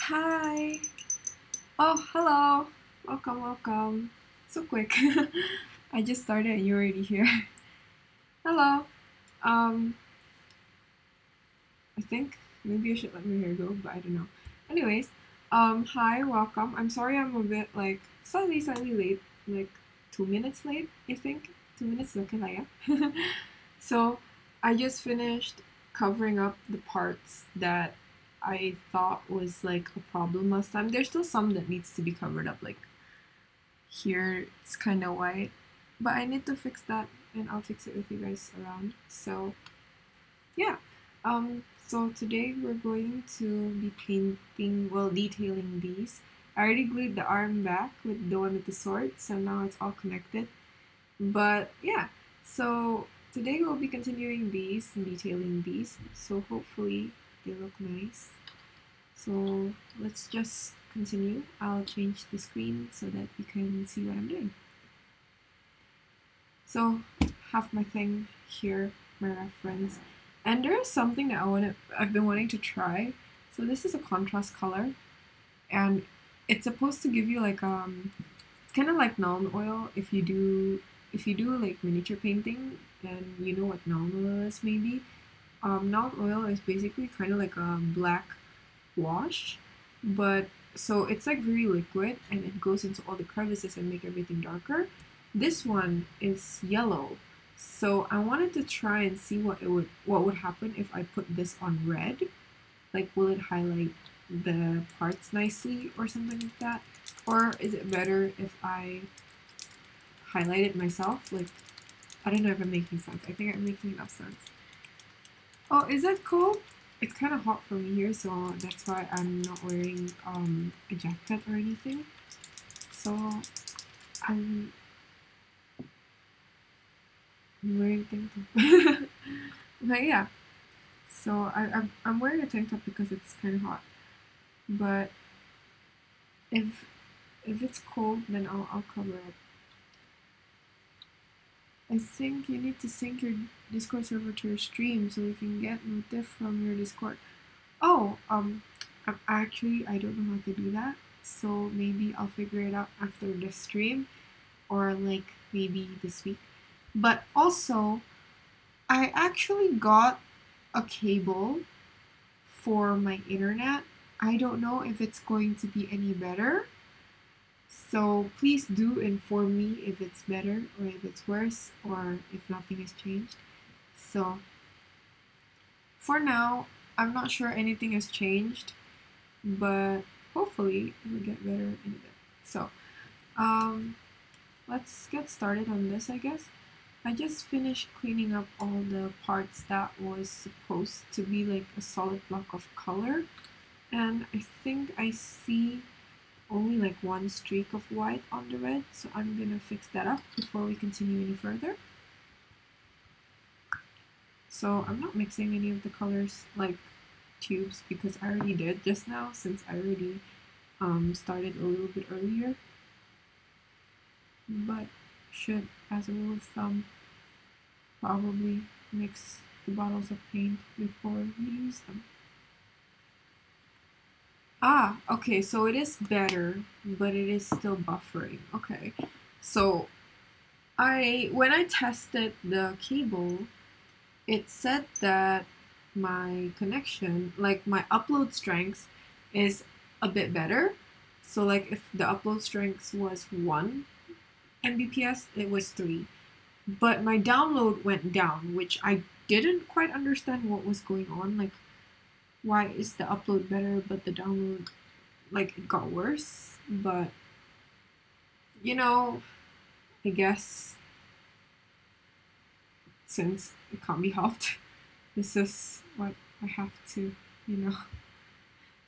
Hi. Oh, hello. Welcome, welcome. So quick. I just started and you're already here. Hello. Um, I think maybe I should let my hair go, but I don't know. Anyways, hi, welcome. I'm sorry I'm a bit like slightly late, like 2 minutes late, I think. 2 minutes is okay lah, yeah. So I just finished covering up the parts that I thought was like a problem last time. There's still some that needs to be covered up, like here it's kind of white, but I need to fix that and I'll fix it with you guys around. So yeah, so today we're going to be painting, well, detailing these. I already glued the arm back with the one with the sword, so now it's all connected. But yeah, so today we'll be continuing these and detailing these, so hopefully they look nice. So let's just continue. I'll change the screen so that you can see what I'm doing. So have my thing here, my reference. And there is something that I've been wanting to try. So this is a contrast color, and it's supposed to give you like it's kind of like Nuln Oil if you do like miniature painting and you know what Nuln Oil is maybe. Nuln Oil is basically kind of like a black wash, but so it's like very liquid and it goes into all the crevices and make everything darker. This one is yellow, so I wanted to try and see what would happen if I put this on red. Like, will it highlight the parts nicely or something like that? Or is it better if I highlight it myself? Like, I don't know if I'm making sense. I think I'm making enough sense. Oh, is that cold? It's kind of hot for me here, so that's why I'm not wearing a jacket or anything. So I'm wearing a tank top. But yeah, so I'm wearing a tank top because it's kind of hot. But if it's cold, then I'll cover it. I think you need to sync your Discord server to your stream so you can get notif from your Discord. Oh, I don't know how to do that, so maybe I'll figure it out after the stream or like maybe this week. But also, I actually got a cable for my internet. I don't know if it's going to be any better. So please do inform me if it's better or if it's worse or if nothing has changed. So for now, I'm not sure anything has changed, but hopefully it will get better in a bit. So let's get started on this, I guess. I just finished cleaning up all the parts that was supposed to be like a solid block of color, and I think I see only like one streak of white on the red, so I'm gonna fix that up before we continue any further. So I'm not mixing any of the colors like tubes because I already did just now since I already started a little bit earlier, but should, as a rule of thumb, probably mix the bottles of paint before you use them. Ah, okay, so it is better, but it is still buffering. Okay, so when I tested the cable, it said that my connection, like my upload strength, is a bit better. So like if the upload strength was 1 Mbps, it was 3. But my download went down, which I didn't quite understand what was going on. Like, why is the upload better but the download, like, it got worse? But you know, I guess since it can't be helped, this is what I have to, you know.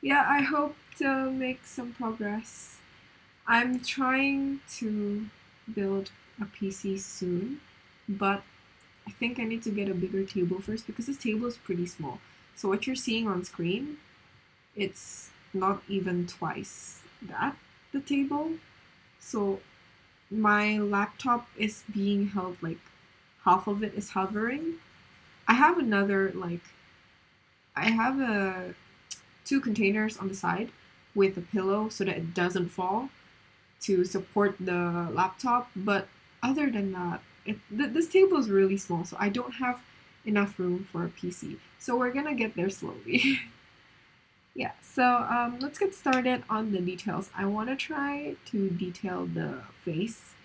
Yeah, I hope to make some progress. I'm trying to build a PC soon, but I think I need to get a bigger table first because this table is pretty small. So what you're seeing on screen, it's not even twice that, the table. So my laptop is being held like half of it is hovering. I have another like I have a two containers on the side, with a pillow so that it doesn't fall to support the laptop. But other than that, this table is really small, so I don't have enough room for a PC. So we're gonna get there slowly. Yeah, so let's get started on the details. I want to try to detail the face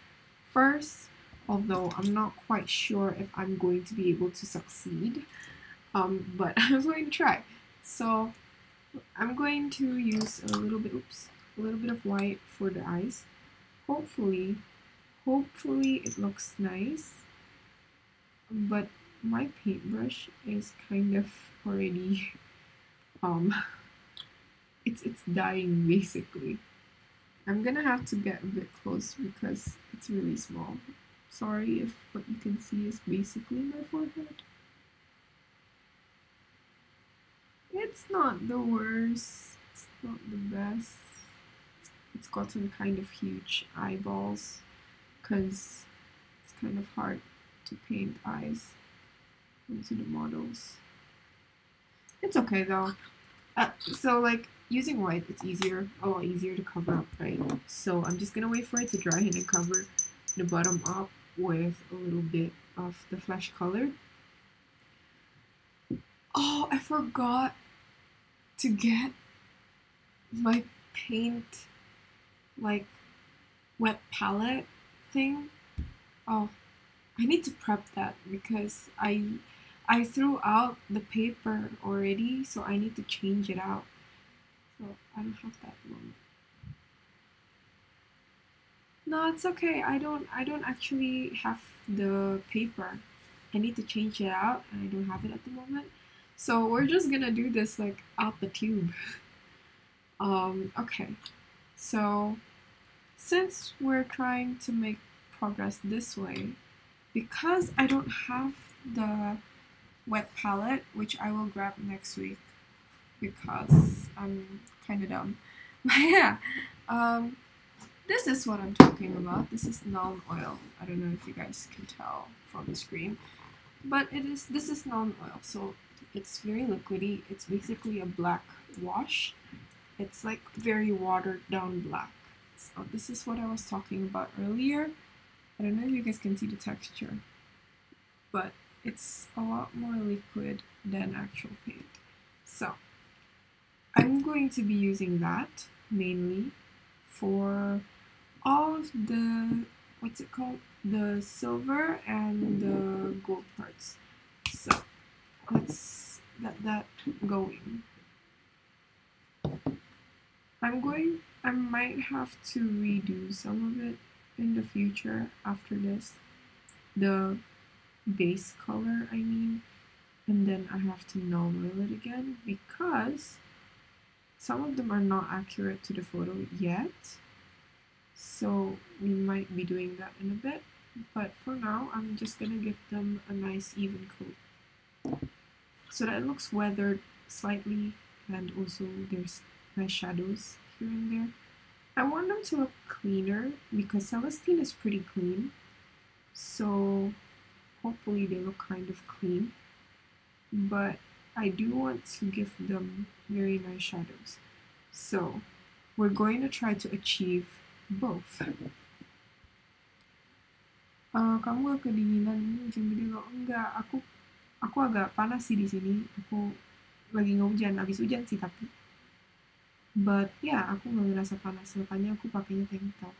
first, although I'm not quite sure if I'm going to be able to succeed, but I'm going to try. So I'm going to use a little bit of white for the eyes. Hopefully it looks nice, but my paintbrush is kind of already it's dying basically. I'm gonna have to get a bit close because it's really small. Sorry if what you can see is basically my forehead. It's not the worst, it's not the best. It's got some kind of huge eyeballs because it's kind of hard to paint eyes into the models. It's okay though. So like using white, it's a lot easier to cover up, right? So I'm just gonna wait for it to dry and then cover the bottom up with a little bit of the flesh color. Oh, I forgot to get my paint like wet palette thing. Oh, I need to prep that because I threw out the paper already, so I need to change it out. So I don't have that one. No, it's okay. I don't actually have the paper. I need to change it out and I don't have it at the moment. So we're just gonna do this like out the tube. Okay. So since we're trying to make progress this way, because I don't have the wet palette, which I will grab next week because I'm kind of dumb. But yeah, this is what I'm talking about. This is Nuln Oil. I don't know if you guys can tell from the screen, but this is Nuln Oil. So it's very liquidy. It's basically a black wash. It's like very watered down black. So this is what I was talking about earlier. I don't know if you guys can see the texture, but it's a lot more liquid than actual paint. So I'm going to be using that mainly for all of the, what's it called? The silver and the gold parts. So let's get that going. I might have to redo some of it in the future after this. The base color, I mean, and then I have to Nuln Oil it again because some of them are not accurate to the photo yet. So we might be doing that in a bit, but for now I'm just gonna give them a nice even coat so that it looks weathered slightly, and also there's nice shadows here and there. I want them to look cleaner because Celestine is pretty clean, so hopefully they look kind of clean, but I do want to give them very nice shadows. So we're going to try to achieve both. Kamu gak kedinginan ini hujan gede loh? Enggak, aku agak panas sih di sini. Aku lagi nggak hujan, abis hujan sih tapi. But ya, aku nggak ngerasa panas, makanya aku pakainya tank top.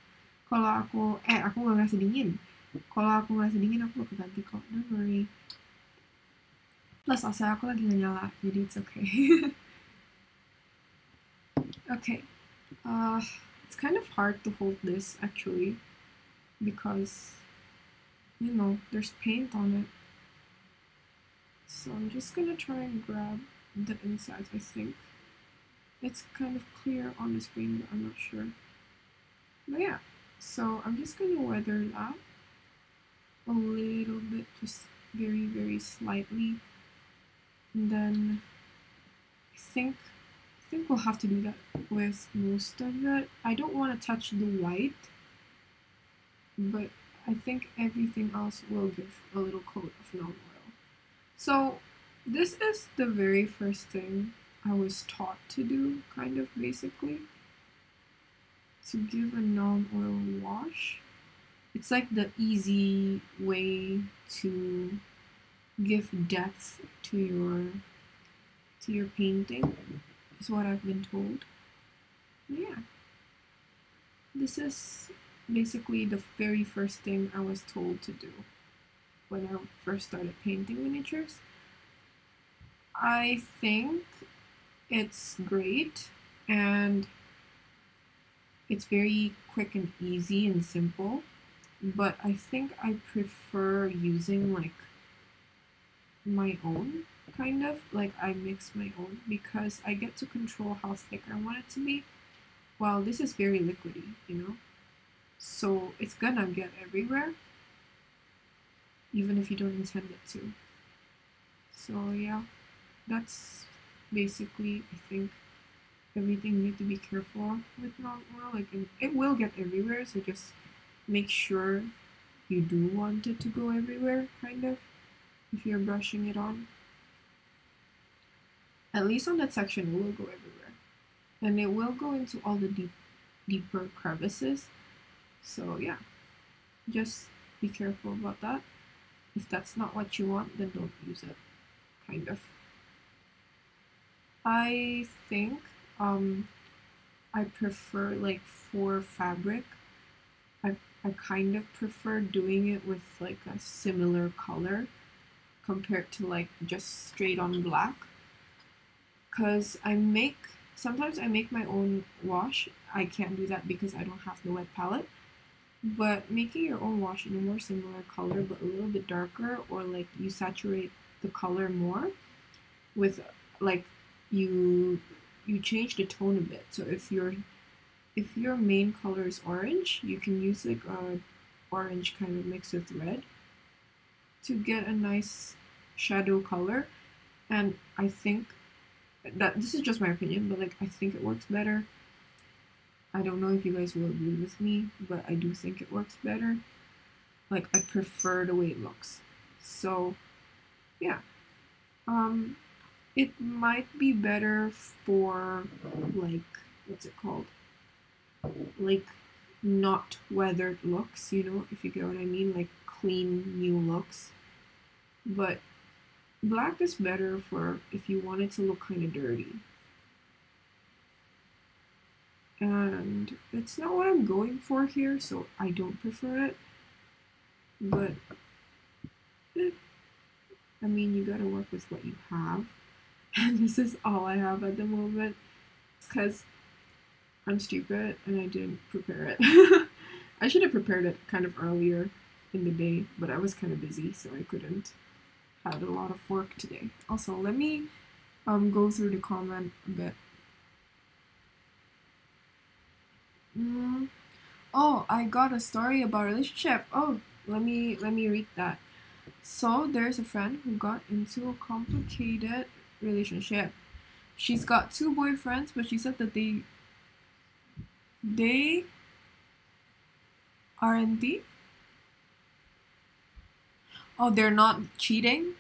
Kalau aku nggak ngerasa dingin. Kalau aku ngerasa dingin, aku bakal ganti kok. Don't worry. Plus AC aku lagi nggak nyala, jadi it's okay. Okay. It's kind of hard to hold this actually because, you know, there's paint on it. So I'm just gonna try and grab the insides, I think. It's kind of clear on the screen, but I'm not sure. But yeah, so I'm just gonna weather that a little bit, just very, very slightly. And then I think we'll have to do that with most of it. I don't want to touch the white, but I think everything else will give a little coat of Nuln Oil. So this is the very first thing I was taught to do, kind of basically. to give a non-oil wash. It's like the easy way to give depth to your painting, is what I've been told. But yeah, this is basically the very first thing I was told to do when I first started painting miniatures. I think it's great, and it's very quick and easy and simple, but I think I prefer using like my own, kind of like I mix my own, because I get to control how thick I want it to be. Well, this is very liquidy, you know, so it's gonna get everywhere even if you don't intend it to. So yeah, that's basically, I think, everything you need to be careful with non-oil. Like, it will get everywhere, so just make sure you do want it to go everywhere, kind of, if you're brushing it on. At least on that section, it will go everywhere. And it will go into all the deeper crevices. So yeah, just be careful about that. If that's not what you want, then don't use it, kind of. I think I prefer, like, for fabric, I kind of prefer doing it with like a similar color compared to like just straight on black, because sometimes I make my own wash. I can't do that because I don't have the wet palette, but making your own wash in a more similar color but a little bit darker, or like you saturate the color more with, like, you change the tone a bit. So if your main color is orange, you can use like a orange kind of mixed with red to get a nice shadow color. And I think that, this is just my opinion, but like, I think it works better. I don't know if you guys will agree with me, but I do think it works better. Like, I prefer the way it looks. So yeah, it might be better for, like, what's it called, like, not weathered looks, you know, if you get what I mean, like clean new looks. But black is better for if you want it to look kind of dirty. And it's not what I'm going for here, so I don't prefer it. But I mean, you gotta work with what you have. And this is all I have at the moment, because I'm stupid and I didn't prepare it. I should have prepared it kind of earlier in the day, but I was kind of busy, so I couldn't. Had a lot of work today. Also, let me go through the comment a bit. Oh, I got a story about a relationship. Oh, let me read that. So there's a friend who got into a complicated relationship. She's got 2 boyfriends, but she said that they aren't they? Oh, they're not cheating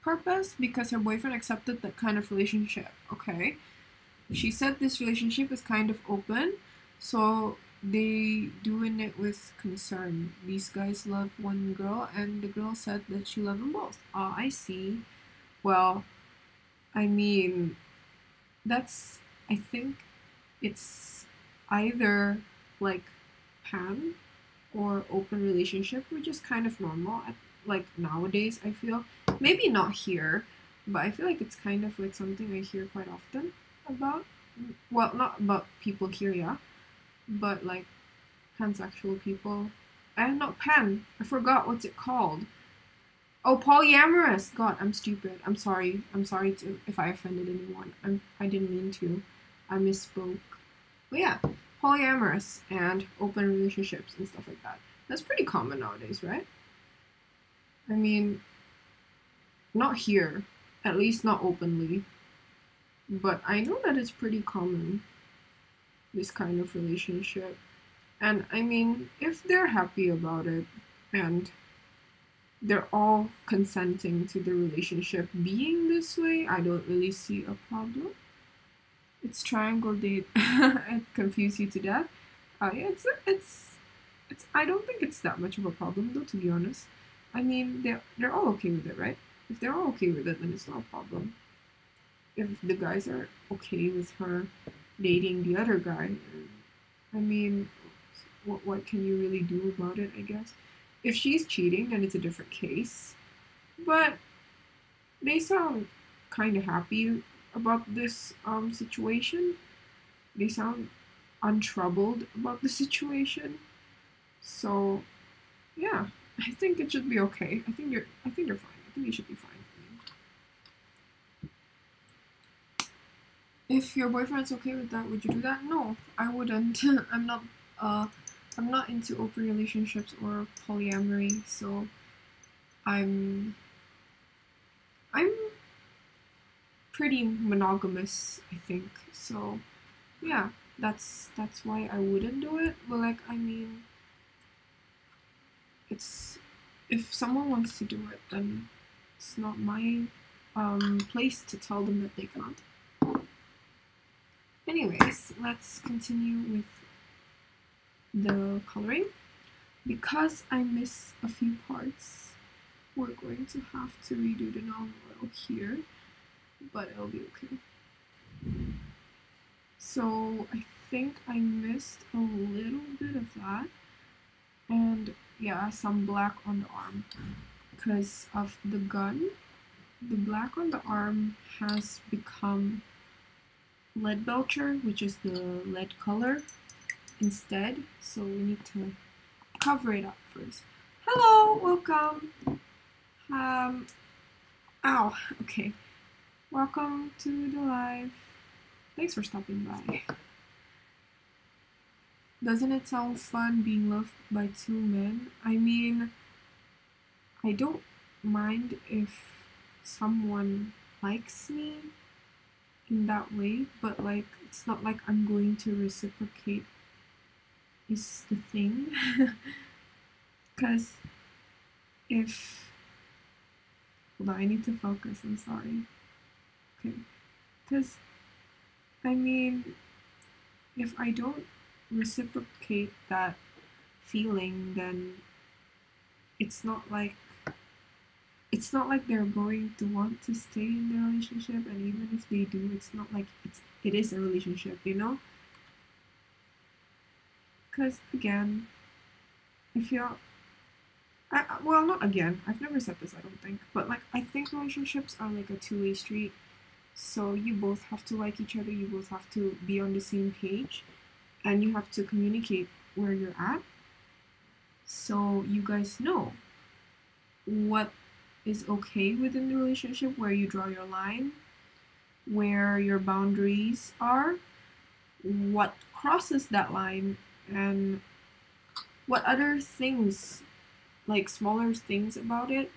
purpose because her boyfriend accepted that kind of relationship. Okay. She said this relationship is kind of open, so they doing it with concern. These guys love one girl, and the girl said that she loved them both. Oh, I see. Well, I mean, I think it's either like pan or open relationship, which is kind of normal like nowadays, I feel. Maybe not here, but I feel like it's kind of like something I hear quite often about. Well, not about people here, yeah, but like pansexual people. And not pan, I forgot what's it called. Oh, polyamorous. God, I'm stupid. I'm sorry. If I offended anyone. I didn't mean to. I misspoke. But yeah, polyamorous and open relationships and stuff like that. That's pretty common nowadays, right? I mean, not here. At least not openly. But I know that it's pretty common, this kind of relationship. And I mean, if they're happy about it and they're all consenting to the relationship being this way, I don't really see a problem. It's triangle date. It confused you to death. Yeah, it's. I don't think it's that much of a problem though, to be honest. I mean, they're all okay with it, right? If they're all okay with it, then it's not a problem. If the guys are okay with her dating the other guy, I mean, what can you really do about it? I guess if she's cheating, then it's a different case. But they sound kind of happy about this situation. They sound untroubled about the situation. So yeah, I think it should be okay. I think you're fine. I think you should be fine. If your boyfriend's okay with that, would you do that? No, I wouldn't. Uh I'm not into open relationships or polyamory, so I'm I'm pretty monogamous, I think. So yeah, that's why I wouldn't do it. But like, I mean, it's if someone wants to do it, then it's not my place to tell them that they can't. Anyways, let's continue with the coloring. Because I miss a few parts, we're going to have to redo the novel here, but it'll be okay. So I think I missed a little bit of that, and yeah, some black on the arm because of the gun. The black on the arm has become Leadbelcher, which is the lead color instead, so we need to cover it up first. Hello, welcome. Ow, okay. Welcome to the live. Thanks for stopping by. Doesn't it sound fun being loved by two men? I mean, I don't mind if someone likes me in that way, but like, it's not like I'm going to reciprocate is the thing. Because if hold on, I need to focus, I'm sorry. Okay. Because I mean, if I don't reciprocate that feeling, then it's not like they're going to want to stay in the relationship, and even if they do, it's not like it is a relationship, you know? Because again, if you're well, not again, I've never said this, I don't think, but like, I think relationships are like a two-way street. So you both have to like each other, you both have to be on the same page, and you have to communicate where you're at, so you guys know what is okay within the relationship, where you draw your line, where your boundaries are, what crosses that line, and what other things, like smaller things about it,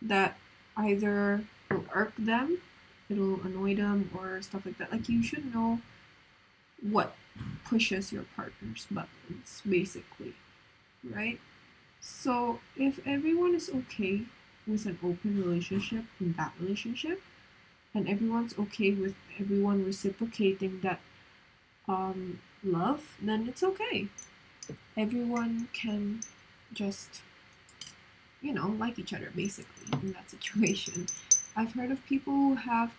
that either will irk them, it'll annoy them, or stuff like that. Like, you should know what pushes your partner's buttons, basically, right? So if everyone is okay with an open relationship in that relationship, and everyone's okay with everyone reciprocating that love, then it's okay. Everyone can just, you know, like each other, basically, in that situation. I've heard of people who have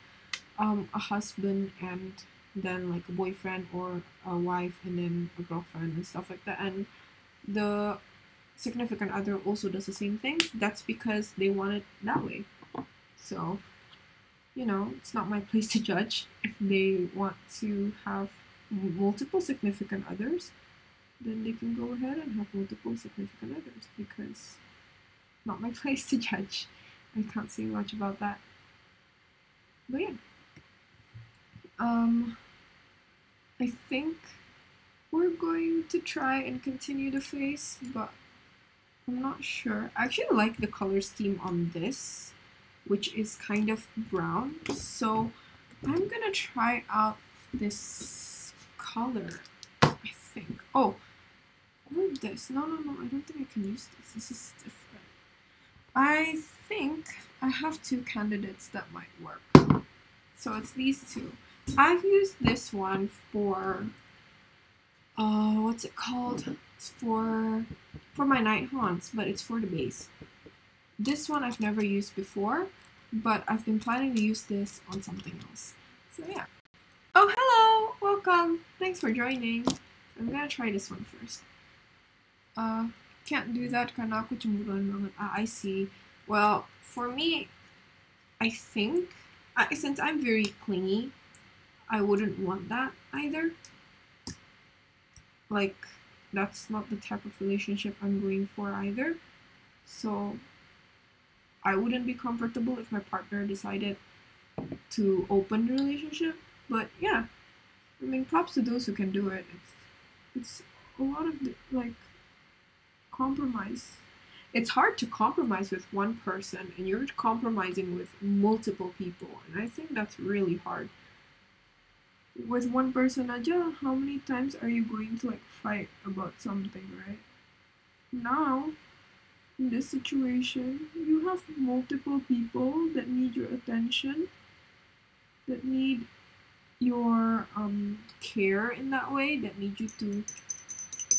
a husband and then like a boyfriend, or a wife and then a girlfriend and stuff like that, and the significant other also does the same thing. That's because they want it that way. So, you know, it's not my place to judge. If they want to have multiple significant others, then they can go ahead and have multiple significant others, because not my place to judge. I can't say much about that. But yeah. I think we're going to try and continue the face, but I'm not sure. I actually like the color scheme on this, which is kind of brown. So I'm gonna try out this color, I think. Oh, this. No, I don't think I can use this. This is different. I think I have two candidates that might work. So it's these two. I've used this one for what's it called? It's for my night haunts, but it's for the base. This one I've never used before, but I've been planning to use this on something else. So yeah. Oh, hello! Welcome! Thanks for joining. I'm gonna try this one first. Can't do that karena aku cemburuan banget. I see. Well, for me, I think, since I'm very clingy, I wouldn't want that either. Like, that's not the type of relationship I'm going for either. So, I wouldn't be comfortable if my partner decided to open the relationship. But yeah, I mean, props to those who can do it. It's a lot of like compromise. It's hard to compromise with one person, and you're compromising with multiple people, and I think that's really hard. With one person aja, how many times are you going to like fight about something, right? Now, in this situation, you have multiple people that need your attention, that need your care in that way, that need you to,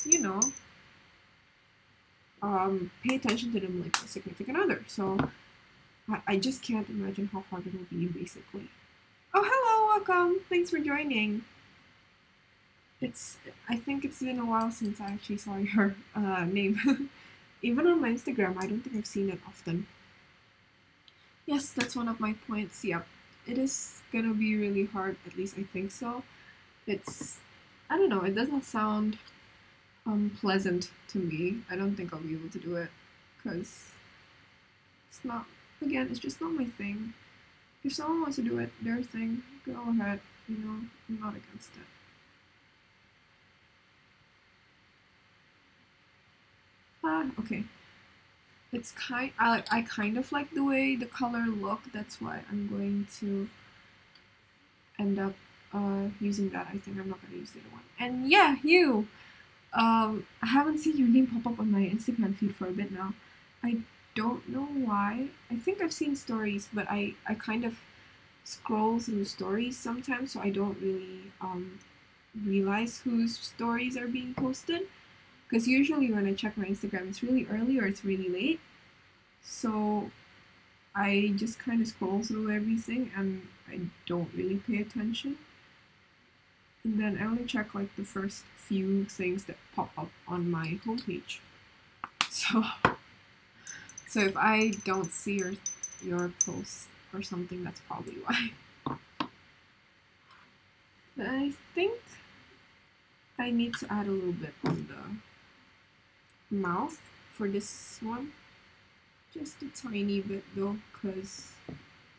you know, pay attention to them like a significant other. So I just can't imagine how hard it will be, basically. Oh, hello, welcome. Thanks for joining. I think it's been a while since I actually saw your name. Even on my Instagram, I don't think I've seen it often. Yes, that's one of my points. Yep. It is gonna be really hard, at least I think so. I don't know, it doesn't sound pleasant to me. I don't think I'll be able to do it because it's not, again, it's just not my thing. If someone wants to do it, their thing, go ahead, you know, I'm not against it. Okay. I kind of like the way the color look, that's why I'm going to end up using that. I think I'm not gonna use the other one. And yeah, you! I haven't seen your name pop up on my Instagram feed for a bit now. I don't know why. I think I've seen stories, but I kind of scroll through stories sometimes, so I don't really realize whose stories are being posted. Because usually when I check my Instagram, it's really early or it's really late. So I just kind of scroll through everything and I don't really pay attention. And then I only check like the first few things that pop up on my homepage. So if I don't see your post or something, that's probably why. But I think I need to add a little bit on the mouth for this one. Just a tiny bit though, because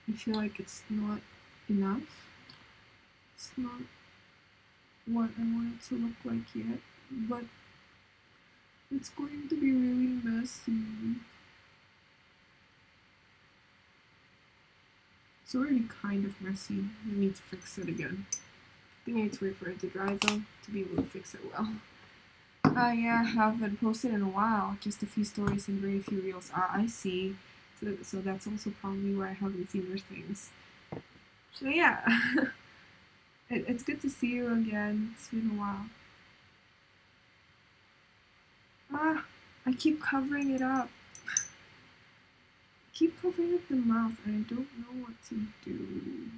I feel like it's not enough. It's not what I want it to look like yet, but it's going to be really messy. It's already kind of messy. I need to fix it again. I think I need to wait for it to dry though to be able to fix it well. Yeah, I haven't posted in a while. Just a few stories and very few reels. I see. So that's also probably why I haven't seen your things. So yeah, it's good to see you again. It's been a while. I keep covering it up. I keep covering up the mouth and I don't know what to do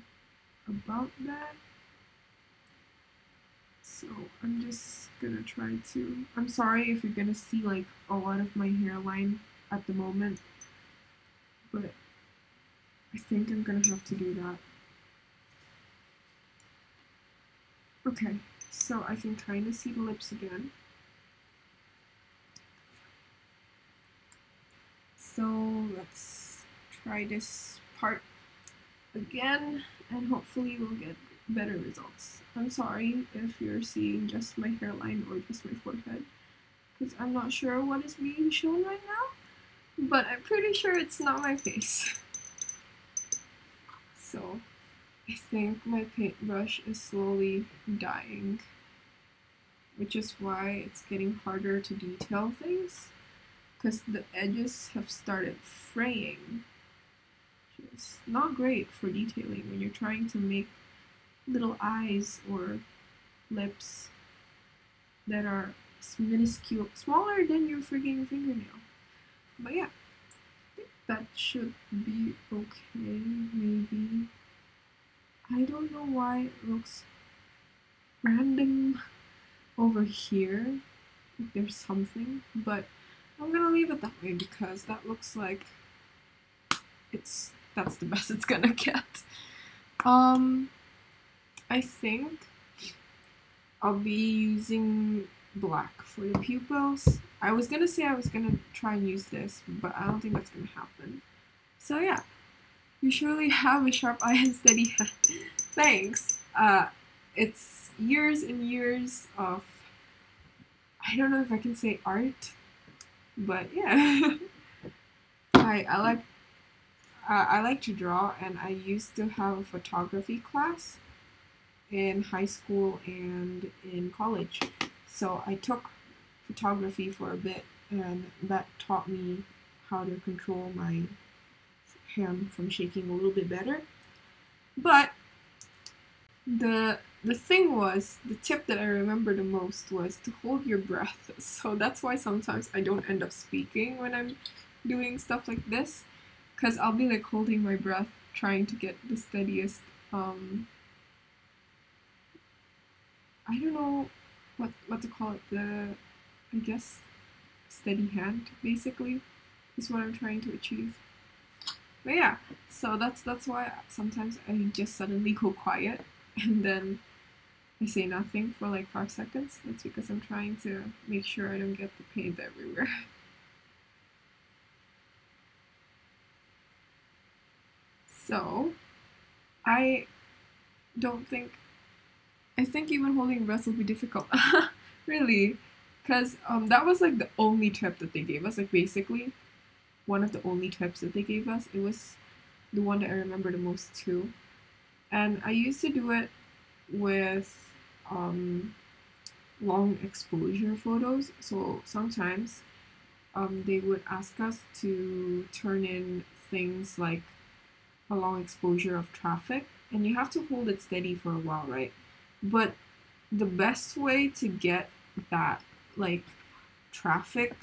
about that. So I'm just gonna try to, I'm sorry if you're gonna see like a lot of my hairline at the moment, but I think I'm gonna have to do that. Okay, so I can kind of see the lips again. So let's try this part again and hopefully we'll get better results. I'm sorry if you're seeing just my hairline or just my forehead, because I'm not sure what is being shown right now, but I'm pretty sure it's not my face. So I think my paintbrush is slowly dying, which is why it's getting harder to detail things, because the edges have started fraying, which is not great for detailing when you're trying to make little eyes or lips that are minuscule, smaller than your freaking fingernail. But yeah, I think that should be okay, maybe. I don't know why it looks random over here, if there's something, but I'm gonna leave it that way because that looks like that's the best it's gonna get. I think I'll be using black for the pupils. I was gonna say I was gonna try and use this, but I don't think that's gonna happen. So yeah, you surely have a sharp eye and steady hand. Thanks. It's years and years of, I don't know if I can say art, but yeah. I like to draw, and I used to have a photography class in high school and in college. So I took photography for a bit, and that taught me how to control my hand from shaking a little bit better. But the thing was, the tip that I remember the most was to hold your breath. So that's why sometimes I don't end up speaking when I'm doing stuff like this, because I'll be like holding my breath trying to get the steadiest I don't know what to call it, I guess steady hand basically is what I'm trying to achieve. But yeah, so that's why sometimes I just suddenly go quiet and then I say nothing for like 5 seconds. That's because I'm trying to make sure I don't get the paint everywhere. So I don't think, I think even holding breath will be difficult. Really, because that was like the only tip that they gave us, like basically one of the only tips that they gave us. It was the one that I remember the most too. And I used to do it with long exposure photos. So sometimes they would ask us to turn in things like a long exposure of traffic, and you have to hold it steady for a while, right? But the best way to get that like traffic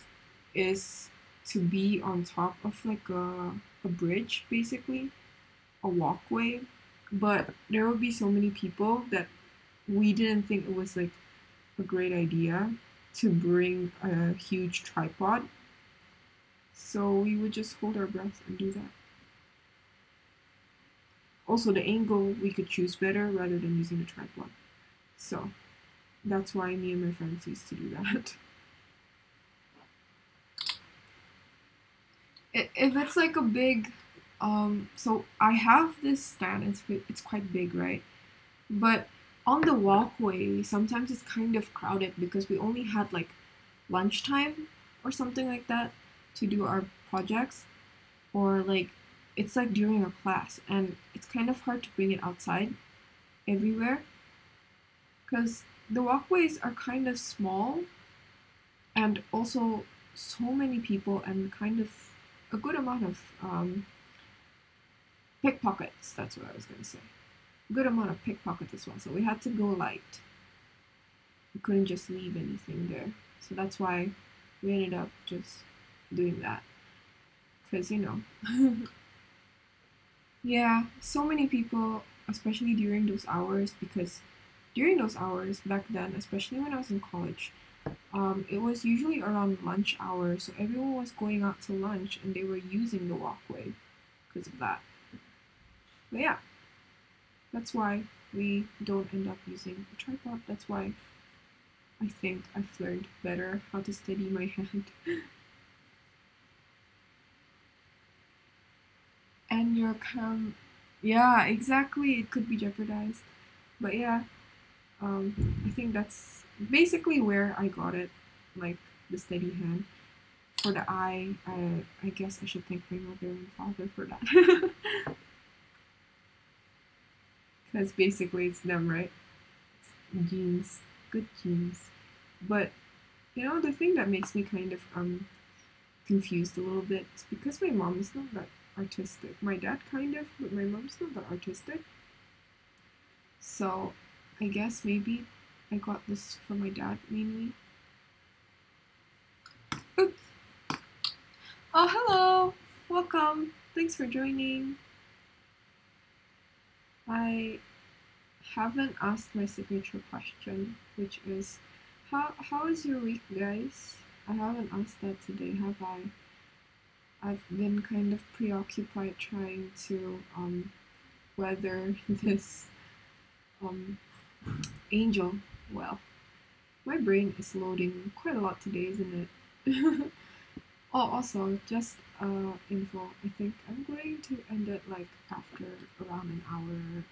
is to be on top of like a bridge, basically a walkway. But there would be so many people that we didn't think it was like a great idea to bring a huge tripod, so we would just hold our breath and do that. Also, the angle we could choose better rather than using the tripod. So that's why me and my friends used to do that. If it's like a big, so I have this stand, it's quite big, right? But on the walkway, sometimes it's kind of crowded because we only had like lunchtime or something like that to do our projects, or like it's like during a class, and it's kind of hard to bring it outside everywhere because the walkways are kind of small and also so many people and kind of a good amount of pickpockets. That's what I was gonna say. Good amount of pickpockets as well. So we had to go light. We couldn't just leave anything there. So that's why we ended up just doing that. Because, you know. Yeah, so many people, especially during those hours, because during those hours back then, especially when I was in college, it was usually around lunch hour, so everyone was going out to lunch and they were using the walkway because of that. But yeah, that's why we don't end up using a tripod. That's why I think I've learned better how to steady my hand. And your yeah, exactly, it could be jeopardized. But yeah, I think that's basically where I got it, like the steady hand. For the eye, I guess I should thank my mother and father for that. Because basically it's them, right? It's genes, good genes. But you know, the thing that makes me kind of confused a little bit is because my mom is not that artistic. My dad kind of, but my mom's not that artistic. So I guess maybe I got this from my dad mainly. Oops. Oh, hello! Welcome! Thanks for joining. I haven't asked my signature question, which is, how is your week, guys? I haven't asked that today, have I? I've been kind of preoccupied trying to weather this angel well. My brain is loading quite a lot today, isn't it? Oh, also, just info. I think I'm going to end it like after around an hour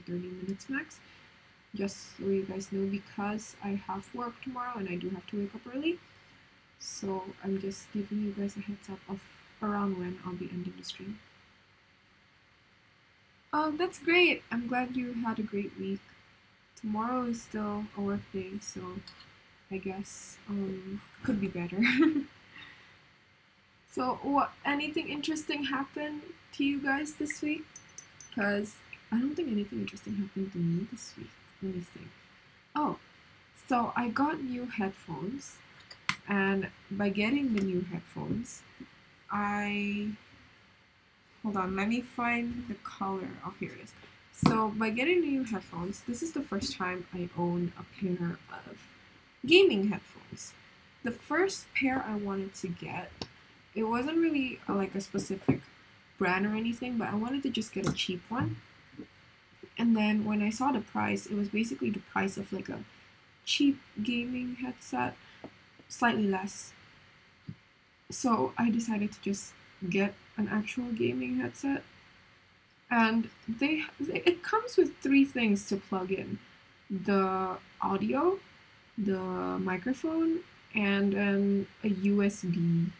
30 minutes max. Just so you guys know, because I have work tomorrow and I do have to wake up early. So I'm just giving you guys a heads up of around when I'll be ending the stream. Oh, that's great. I'm glad you had a great week. Tomorrow is still a work day, so I guess could be better. So what, anything interesting happened to you guys this week? Because I don't think anything interesting happened to me this week. Let me think. Oh, so I got new headphones, and by getting the new headphones, hold on, let me find the color. Oh, here it is. So by getting the new headphones, this is the first time I own a pair of gaming headphones. The first pair I wanted to get, it wasn't really like a specific brand or anything, but I wanted to just get a cheap one. And then when I saw the price, it was basically the price of like a cheap gaming headset, slightly less. So I decided to just get an actual gaming headset. And it comes with 3 things to plug in: the audio, the microphone, and a USB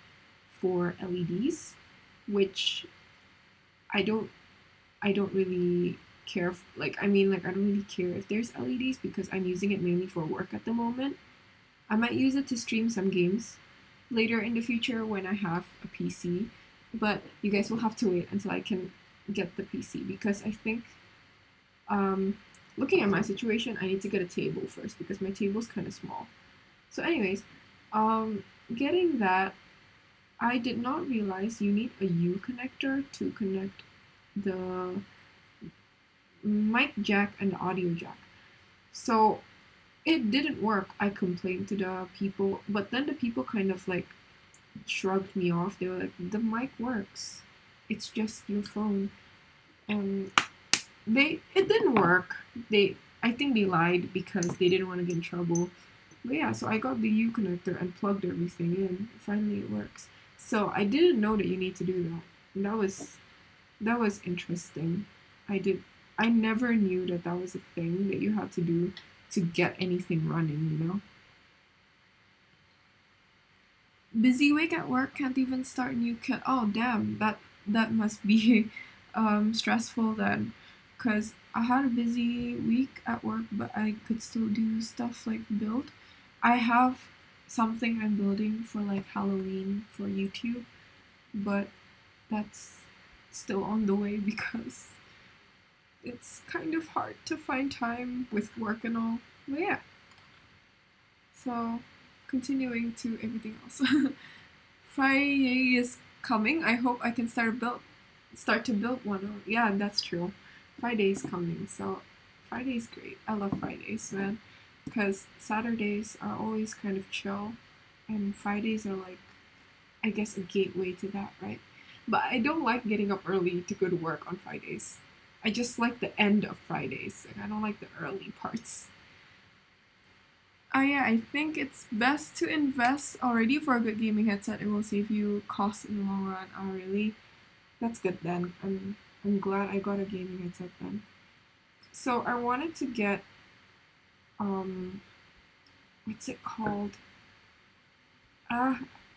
for LEDs, which I don't really care I don't really care if there's LEDs because I'm using it mainly for work at the moment. I might use it to stream some games later in the future when I have a PC, but you guys will have to wait until I can get the PC because I think looking at my situation, I need to get a table first because my table's kind of small. So anyways, getting that, I did not realize you need a U connector to connect the mic jack and the audio jack. So it didn't work. I complained to the people, but then the people kind of like shrugged me off. They were like, the mic works. It's just your phone. And it didn't work. I think they lied because they didn't want to get in trouble. But yeah, so I got the U connector and plugged everything in. Finally it works. So I didn't know that you need to do that. And that was interesting. I never knew that was a thing that you had to do to get anything running, you know? Busy week at work, can't even start new kit. Oh damn, that must be stressful then, because I had a busy week at work, but I could still do stuff like build. I have something I'm building for like Halloween for YouTube, but that's still on the way because it's kind of hard to find time with work and all. But yeah. So continuing to everything else. Friday is coming. I hope I can start to build one. Yeah, that's true. Friday is coming, so Friday's great. I love Fridays, man, because Saturdays are always kind of chill, and Fridays are like, I guess, a gateway to that, right? But I don't like getting up early to go to work on Fridays. I just like the end of Fridays, and I don't like the early parts. Yeah, I think it's best to invest already for a good gaming headset. It will save you costs in the long run. Oh, really? That's good then. I'm glad I got a gaming headset then. So I wanted to get what's it called?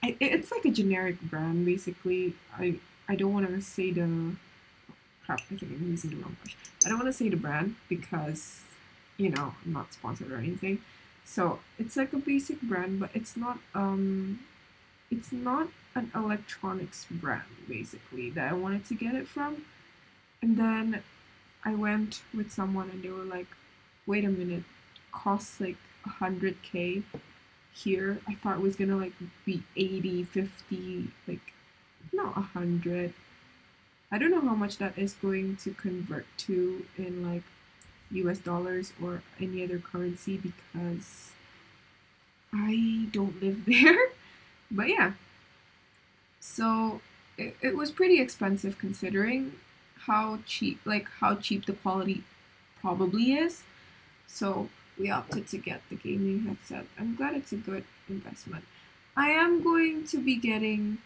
It's like a generic brand basically. I don't want to say the crap. I think I'm using the wrong brush. I don't want to say the brand because I'm not sponsored or anything. So it's like a basic brand, but it's not an electronics brand basically that I wanted to get it from. And then I went with someone and they were like, wait a minute, costs like 100K here. I thought it was gonna like be 80, 50, like not 100. I don't know how much that is going to convert to in like US dollars or any other currency because I don't live there. But yeah, so it was pretty expensive considering how cheap the quality probably is. So we opted to get the gaming headset. I'm glad it's a good investment. I am going to be getting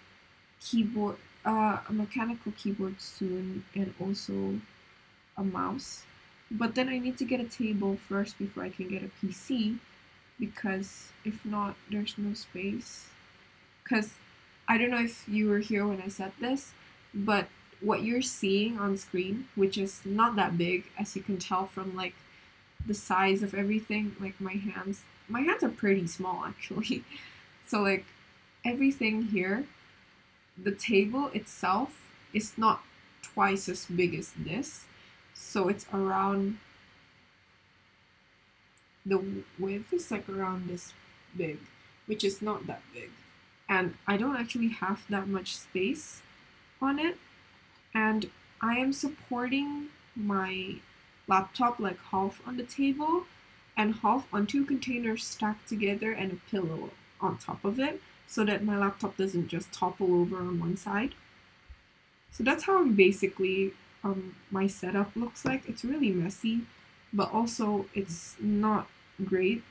keyboard, a mechanical keyboard soon, and also a mouse. But then I need to get a table first before I can get a PC because if not, there's no space. Because I don't know if you were here when I said this, but what you're seeing on screen, which is not that big, as you can tell from like the size of everything, like my hands are pretty small actually. So like everything here, the table itself is not twice as big as this. So it's around, the width is like around this big, which is not that big. And I don't actually have that much space on it. And I am supporting my laptop like half on the table and half on two containers stacked together and a pillow on top of it so that my laptop doesn't just topple over on one side. So that's how basically my setup looks like. It's really messy, but also it's not great,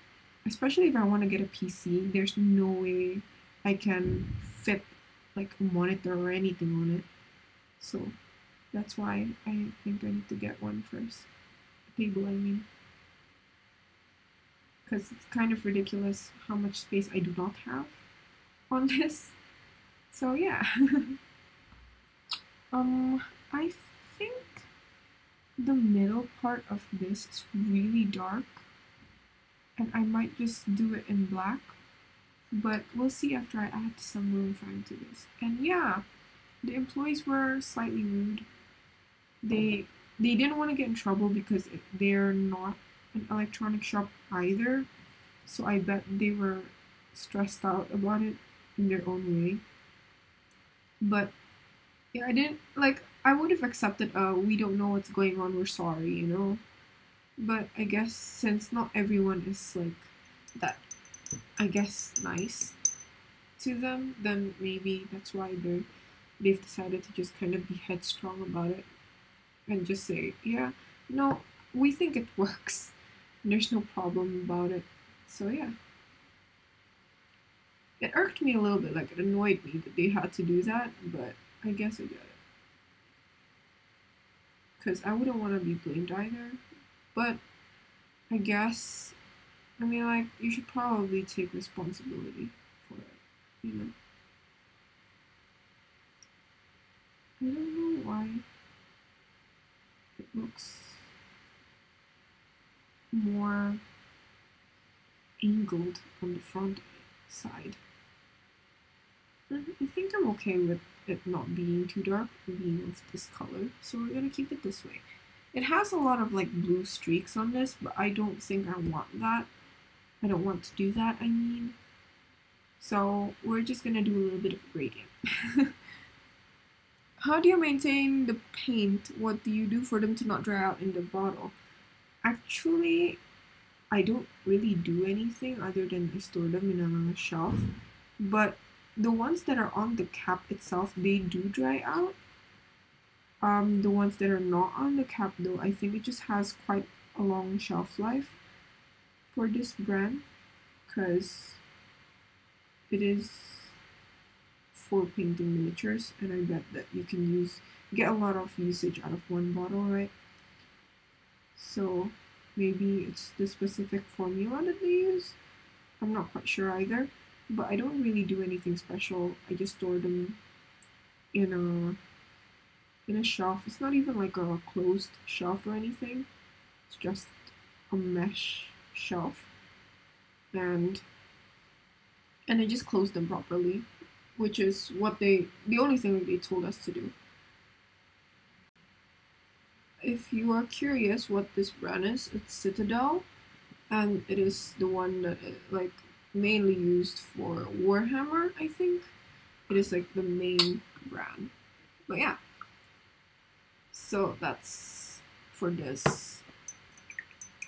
especially if I want to get a PC. There's no way I can fit like a monitor or anything on it. So that's why I think I need to get one first. A table, I mean. Because it's kind of ridiculous how much space I do not have on this. So yeah. I think the middle part of this is really dark. And I might just do it in black. But we'll see after I add some room fan to this. And yeah, the employees were slightly rude. They didn't want to get in trouble because they're not an electronic shop either. So I bet they were stressed out about it in their own way. But yeah, I didn't like I would have accepted we don't know what's going on, we're sorry, you know. But I guess since not everyone is like that, I guess nice to them, then maybe that's why they've decided to just kind of be headstrong about it and just say, yeah, no, we think it works. There's no problem about it. So yeah. It irked me a little bit, like it annoyed me that they had to do that, but I guess I get it. Because I wouldn't want to be blamed either. But I guess, I mean, like, you should probably take responsibility for it, you know? I don't know why it looks more angled on the front side. I think I'm okay with it not being too dark and being of this color, so we're gonna keep it this way. It has a lot of like blue streaks on this, but I don't think I want that. I don't want to do that, I mean. So we're just gonna do a little bit of gradient. How do you maintain the paint? What do you do for them to not dry out in the bottle? Actually, I don't really do anything other than I store them in a shelf. But the ones that are on the cap itself, they do dry out. The ones that are not on the cap though, I think it just has quite a long shelf life for this brand because it is for painting miniatures, and I bet that you can get a lot of usage out of one bottle, right? So maybe it's the specific formula that they use. I'm not quite sure either, but I don't really do anything special. I just store them in a shelf. It's not even like a closed shelf or anything. It's just a mesh shelf, and I just close them properly, which is the only thing they told us to do. if you are curious what this brand is, it's Citadel, and it is the one that like mainly used for Warhammer, I think. It is like the main brand. But yeah, so that's for this.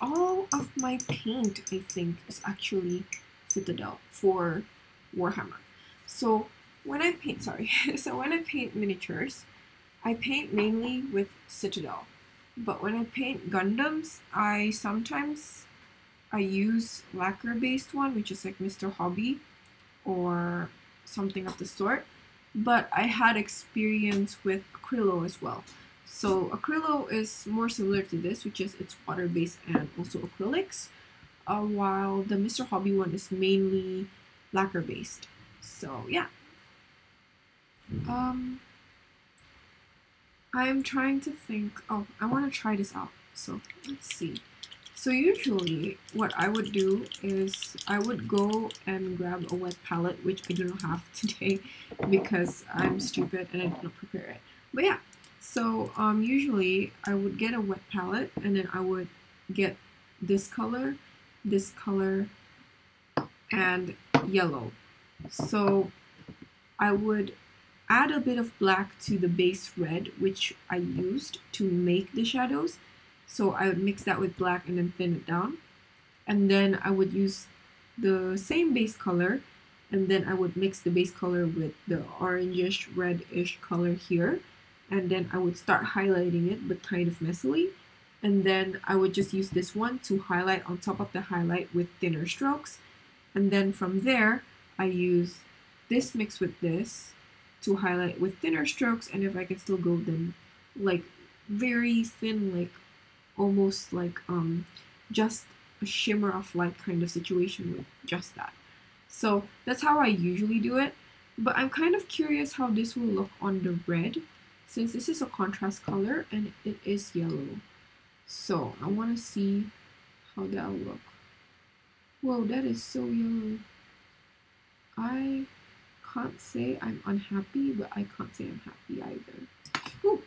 All of my paint, I think, is actually Citadel for Warhammer. So when I paint, so when I paint miniatures, I paint mainly with Citadel. But when I paint Gundams, I use lacquer-based one, which is like Mr. Hobby or something of the sort. But I had experience with Acrylo as well. So Acrylo is more similar to this, which is it's water-based and also acrylics, while the Mr. Hobby one is mainly lacquer-based. So yeah. I'm trying to think. Oh, I want to try this out. So let's see. So usually what I would do is I would go and grab a wet palette, which I do not have today because I'm stupid and I did not prepare it. But yeah, so usually I would get a wet palette and then I would get this color, and yellow. So I would add a bit of black to the base red, which I used to make the shadows. So I would mix that with black and then thin it down. And then I would use the same base color, and then I would mix the base color with the orangish, reddish color here. And then I would start highlighting it, but kind of messily. And then I would just use this one to highlight on top of the highlight with thinner strokes. And then from there, I use this mixed with this to highlight with thinner strokes, and if I can still go, then like very thin, like almost like just a shimmer of light kind of situation with just that. So that's how I usually do it, but I'm kind of curious how this will look on the red, since this is a contrast color and it is yellow. So I want to see how that'll look. Whoa, that is so yellow. I can't say I'm unhappy, but I can't say I'm happy either. Ooh.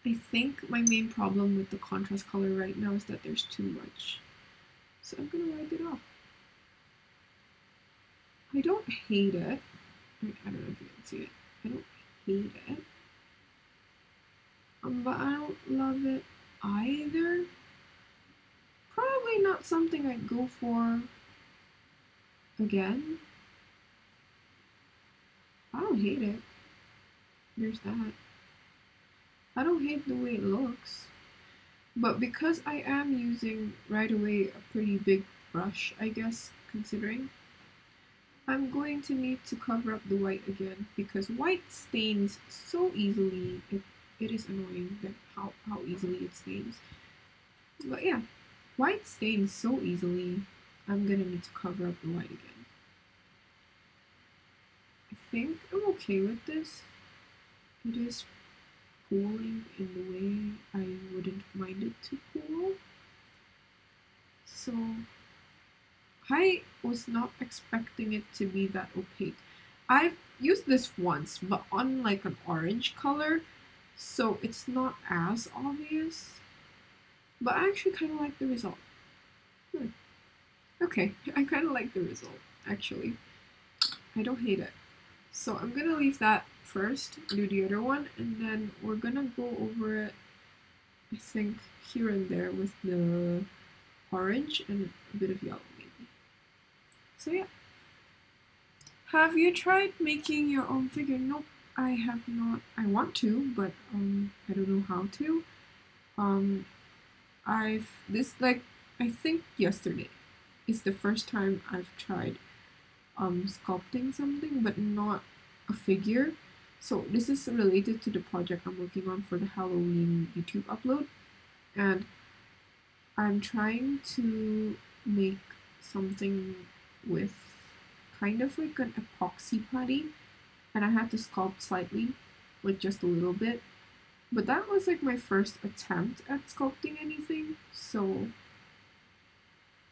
I think my main problem with the contrast color right now is that there's too much. So I'm gonna wipe it off. I don't hate it. I don't know if you can see it. I don't hate it. But I don't love it either. Probably not something I'd go for again. I don't hate it. There's that. I don't hate the way it looks. But because I am using right away a pretty big brush, I guess, considering, I'm going to need to cover up the white again because white stains so easily. It is annoying that how easily it stains. But yeah, white stains so easily. I'm gonna need to cover up the white again. I think I'm okay with this. It is pooling in the way I wouldn't mind it to pool. So I was not expecting it to be that opaque. I've used this once, but on like an orange color, so it's not as obvious. But I actually kind of like the result. Okay, I kind of like the result, actually. I don't hate it. So I'm gonna leave that first, do the other one, and then we're gonna go over it, I think, here and there with the orange and a bit of yellow maybe. So yeah. Have you tried making your own figure? Nope, I have not. I want to, but I don't know how to. I think yesterday is the first time I've tried sculpting something, but not a figure. So this is related to the project I'm working on for the Halloween YouTube upload, and I'm trying to make something with kind of like an epoxy putty, and I had to sculpt slightly, like just a little bit. But that was like my first attempt at sculpting anything, so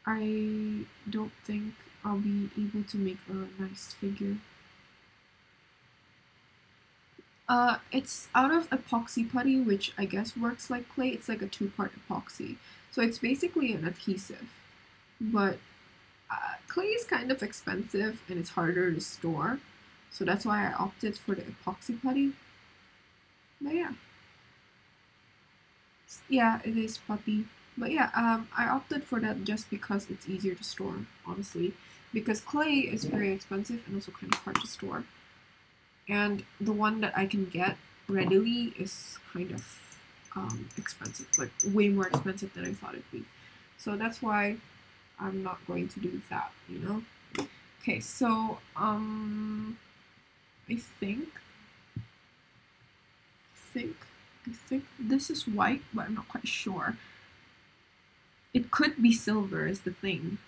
I don't think I'll be able to make a nice figure. It's out of epoxy putty, which I guess works like clay. It's like a two-part epoxy. So it's basically an adhesive. But clay is kind of expensive and it's harder to store. So that's why I opted for the epoxy putty. But yeah. Yeah, it is putty. But yeah, I opted for that just because it's easier to store, honestly. Because clay is very expensive and also kind of hard to store. And the one that I can get readily is kind of expensive, like way more expensive than I thought it'd be. So that's why I'm not going to do that, you know? Okay, so I think this is white, but I'm not quite sure. It could be silver is the thing.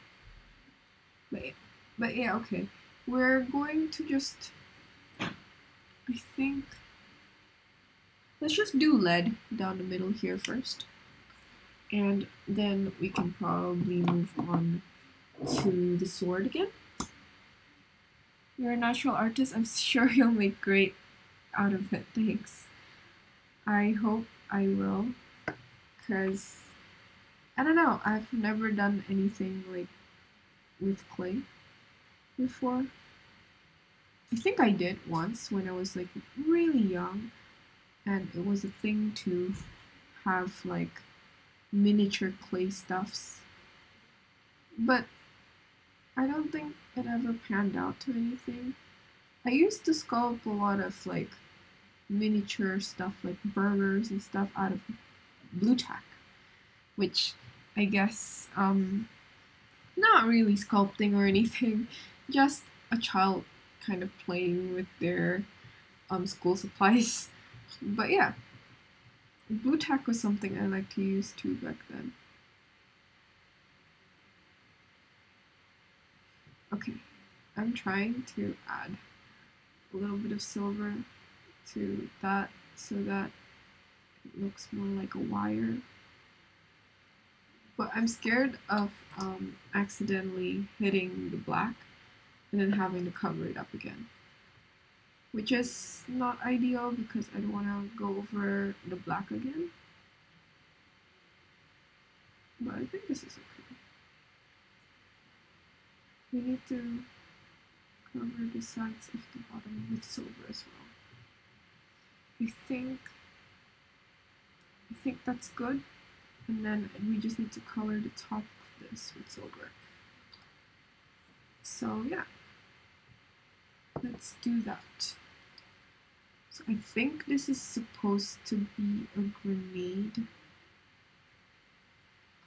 But yeah, okay. We're going to just, I think, let's just do lead down the middle here first. And then we can probably move on to the sword again. You're a natural artist. I'm sure you'll make great out of it. Thanks. I hope I will. Because, I don't know, I've never done anything like with clay before. I think I did once when I was like really young. And it was a thing to have like miniature clay stuffs. But I don't think it ever panned out to anything. I used to sculpt a lot of like miniature stuff like burgers and stuff out of blue tack, which I guess not really sculpting or anything, just a child kind of playing with their school supplies. But yeah, blue tack was something I liked to use too back then. Okay, I'm trying to add a little bit of silver to that so that it looks more like a wire. But I'm scared of accidentally hitting the black and then having to cover it up again. Which is not ideal because I don't want to go over the black again. But I think this is okay. We need to cover the sides of the bottom with silver as well. I think that's good. And then we just need to color the top of this with silver. So yeah, let's do that. So I think this is supposed to be a grenade.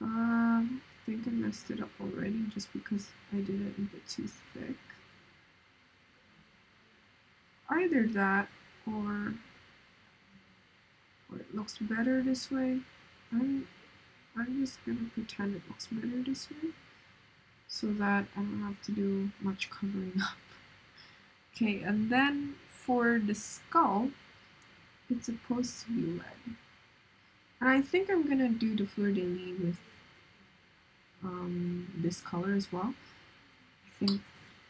I think I messed it up already just because I did it a bit too thick. Either that or it looks better this way. I'm just gonna pretend it looks better this way so that I don't have to do much covering up. Okay, and then for the skull, it's supposed to be red. And I think I'm gonna do the fleur-de-lis with this color as well. I think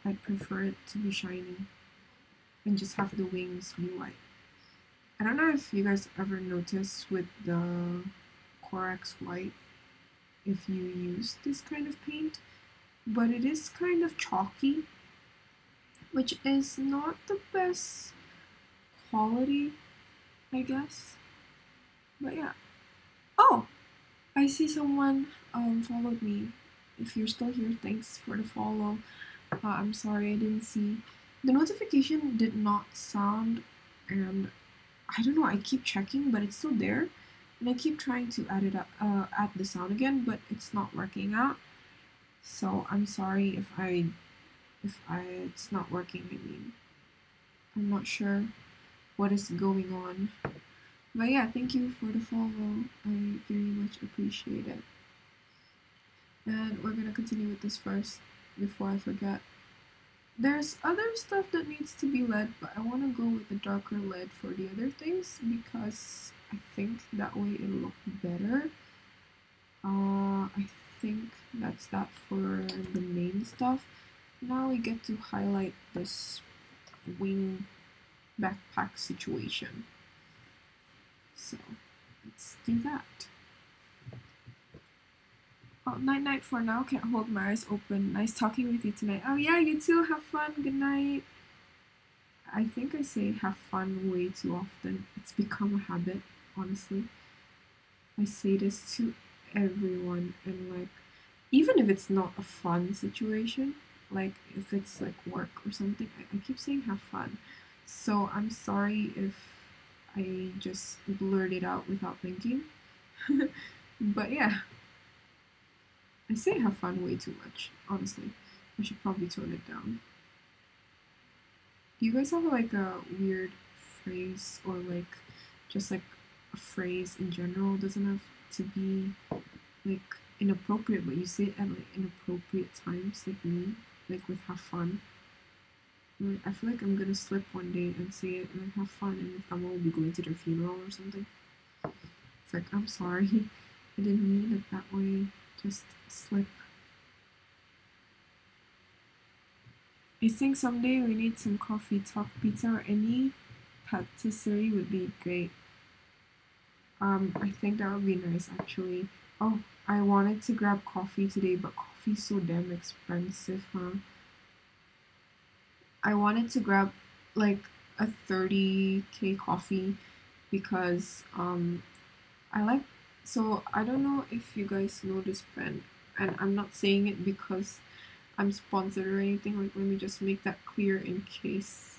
I'd prefer it to be shiny and just have the wings be white. I don't know if you guys ever noticed with the Corax White if you use this kind of paint, but it is kind of chalky, which is not the best quality, I guess. But yeah. Oh, I see someone followed me. If you're still here, thanks for the follow. I'm sorry I didn't see. The notification did not sound, and I don't know, I keep checking, but it's still there. And I keep trying to add it up, add the sound again, but it's not working out. So I'm sorry if it's not working. I mean, I'm not sure what is going on. But yeah, thank you for the follow. I very much appreciate it. And we're gonna continue with this first before I forget. There's other stuff that needs to be lead, but I want to go with the darker lead for the other things because I think that way it'll look better. I think that's that for the main stuff. Now we get to highlight this wing backpack situation. So let's do that. Oh, night night for now. Can't hold my eyes open. Nice talking with you tonight. Oh yeah, you too. Have fun. Good night. I think I say have fun way too often. It's become a habit, honestly. I say this to everyone, and like, even if it's not a fun situation, like if it's like work or something, I keep saying have fun. So I'm sorry if I just blurt it out without thinking. But yeah, I say have fun way too much, honestly. I should probably tone it down. Do you guys have like a weird phrase or like just like a phrase in general? Doesn't have to be like inappropriate, but you say it at like inappropriate times, like me, like with have fun. Like, I feel like I'm gonna slip one day and say it and like, have fun, and someone will be going to their funeral or something. It's like, I'm sorry, I didn't mean it that way, just slip. I think someday we need some coffee talk. Pizza or any patisserie would be great. I think that would be nice actually. Oh, I wanted to grab coffee today, but coffee's so damn expensive, huh? I wanted to grab like a 30K coffee because I like, so I don't know if you guys know this brand, and I'm not saying it because I'm sponsored or anything, like let me just make that clear in case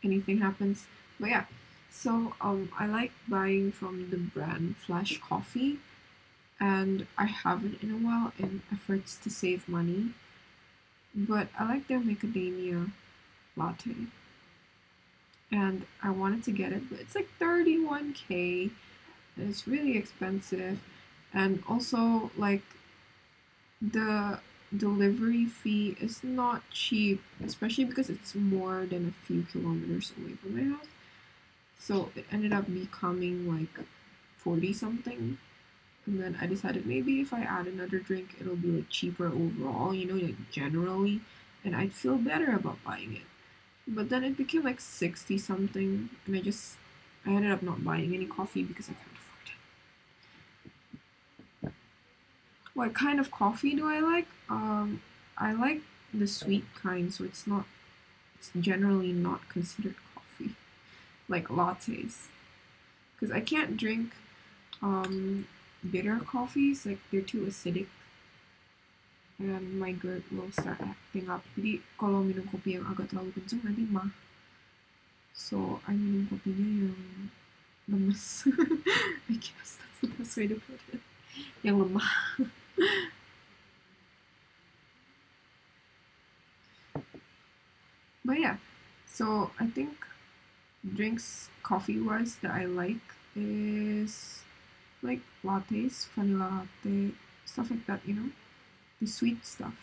anything happens. But yeah, so I like buying from the brand Flash Coffee, and I haven't in a while in efforts to save money, but I like their macadamia latte, and I wanted to get it, but it's like 31K, and it's really expensive, and also like the delivery fee is not cheap, especially because it's more than a few kilometers away from my house. So it ended up becoming like 40 something. And then I decided maybe if I add another drink, it'll be like cheaper overall, you know, like generally, and I'd feel better about buying it. But then it became like 60 something, and I ended up not buying any coffee because I can't afford it. What kind of coffee do I like? I like the sweet kind, so it's generally not considered coffee, like lattes. Because I can't drink bitter coffees, like they're too acidic and my gut will start acting up. Jadi kalau minum kopi yang agak terlalu kenceng nanti mah. So I minum kopinya yang lemes. I guess that's the best way to put it. Yang lemah. But yeah, so I think drinks coffee wise that I like is like lattes, vanilla latte, stuff like that, you know, the sweet stuff.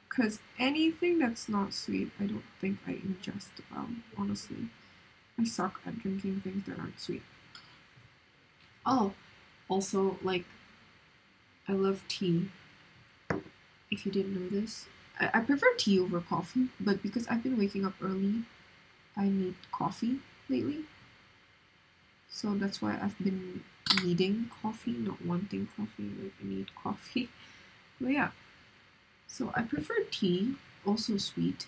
Because anything that's not sweet, I don't think I ingest well, honestly. I suck at drinking things that aren't sweet. Oh, also, like, I love tea. If you didn't know this, I prefer tea over coffee, but because I've been waking up early, I need coffee lately. So that's why I've been needing coffee, not wanting coffee. Like, I need coffee. But yeah, so I prefer tea, also sweet.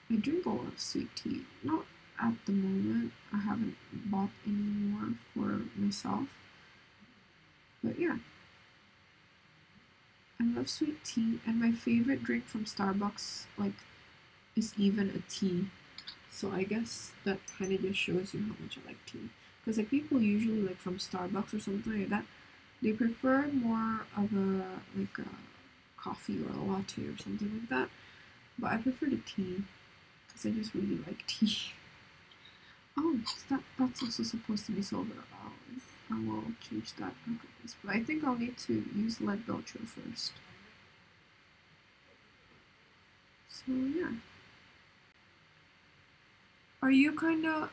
I drink a lot of sweet tea. Not at the moment. I haven't bought any more for myself. But yeah, I love sweet tea, and my favorite drink from Starbucks, like, is even a tea. So I guess that kind of just shows you how much I like tea. Because like people usually like from Starbucks or something like that, they prefer more of a like a coffee or a latte or something like that. But I prefer the tea because I just really like tea. Oh, that's also supposed to be silver. I will change that after this. But I think I'll need to use lead belcher first. So yeah. Are you kinda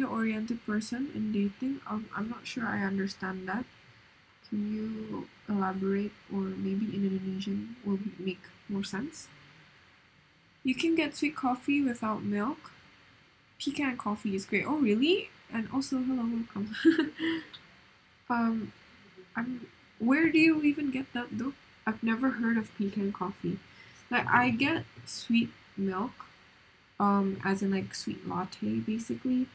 oriented person in dating? I'm not sure I understand that. Can you elaborate, or maybe in Indonesian will make more sense? You can get sweet coffee without milk. pecan coffee is great. Oh, really? And also, hello, welcome. um, I'm. Where do you even get that though? I've never heard of pecan coffee. Like I get sweet milk, as in like sweet latte, basically.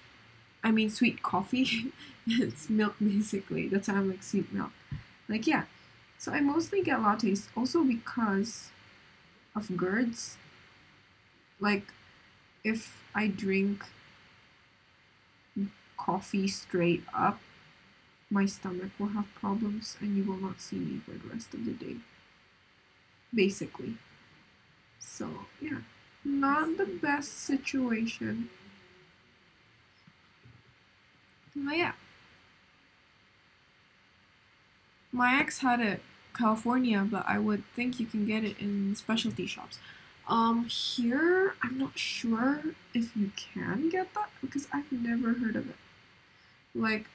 I mean sweet coffee. It's milk basically. That's why I'm like sweet milk. Like yeah. So I mostly get lattes also because of GERDs. Like if I drink coffee straight up, my stomach will have problems and you will not see me for the rest of the day. Basically. So, yeah. Not the best situation. But yeah. My ex had it California, but I would think you can get it in specialty shops. Here I'm not sure if you can get that because I've never heard of it. Like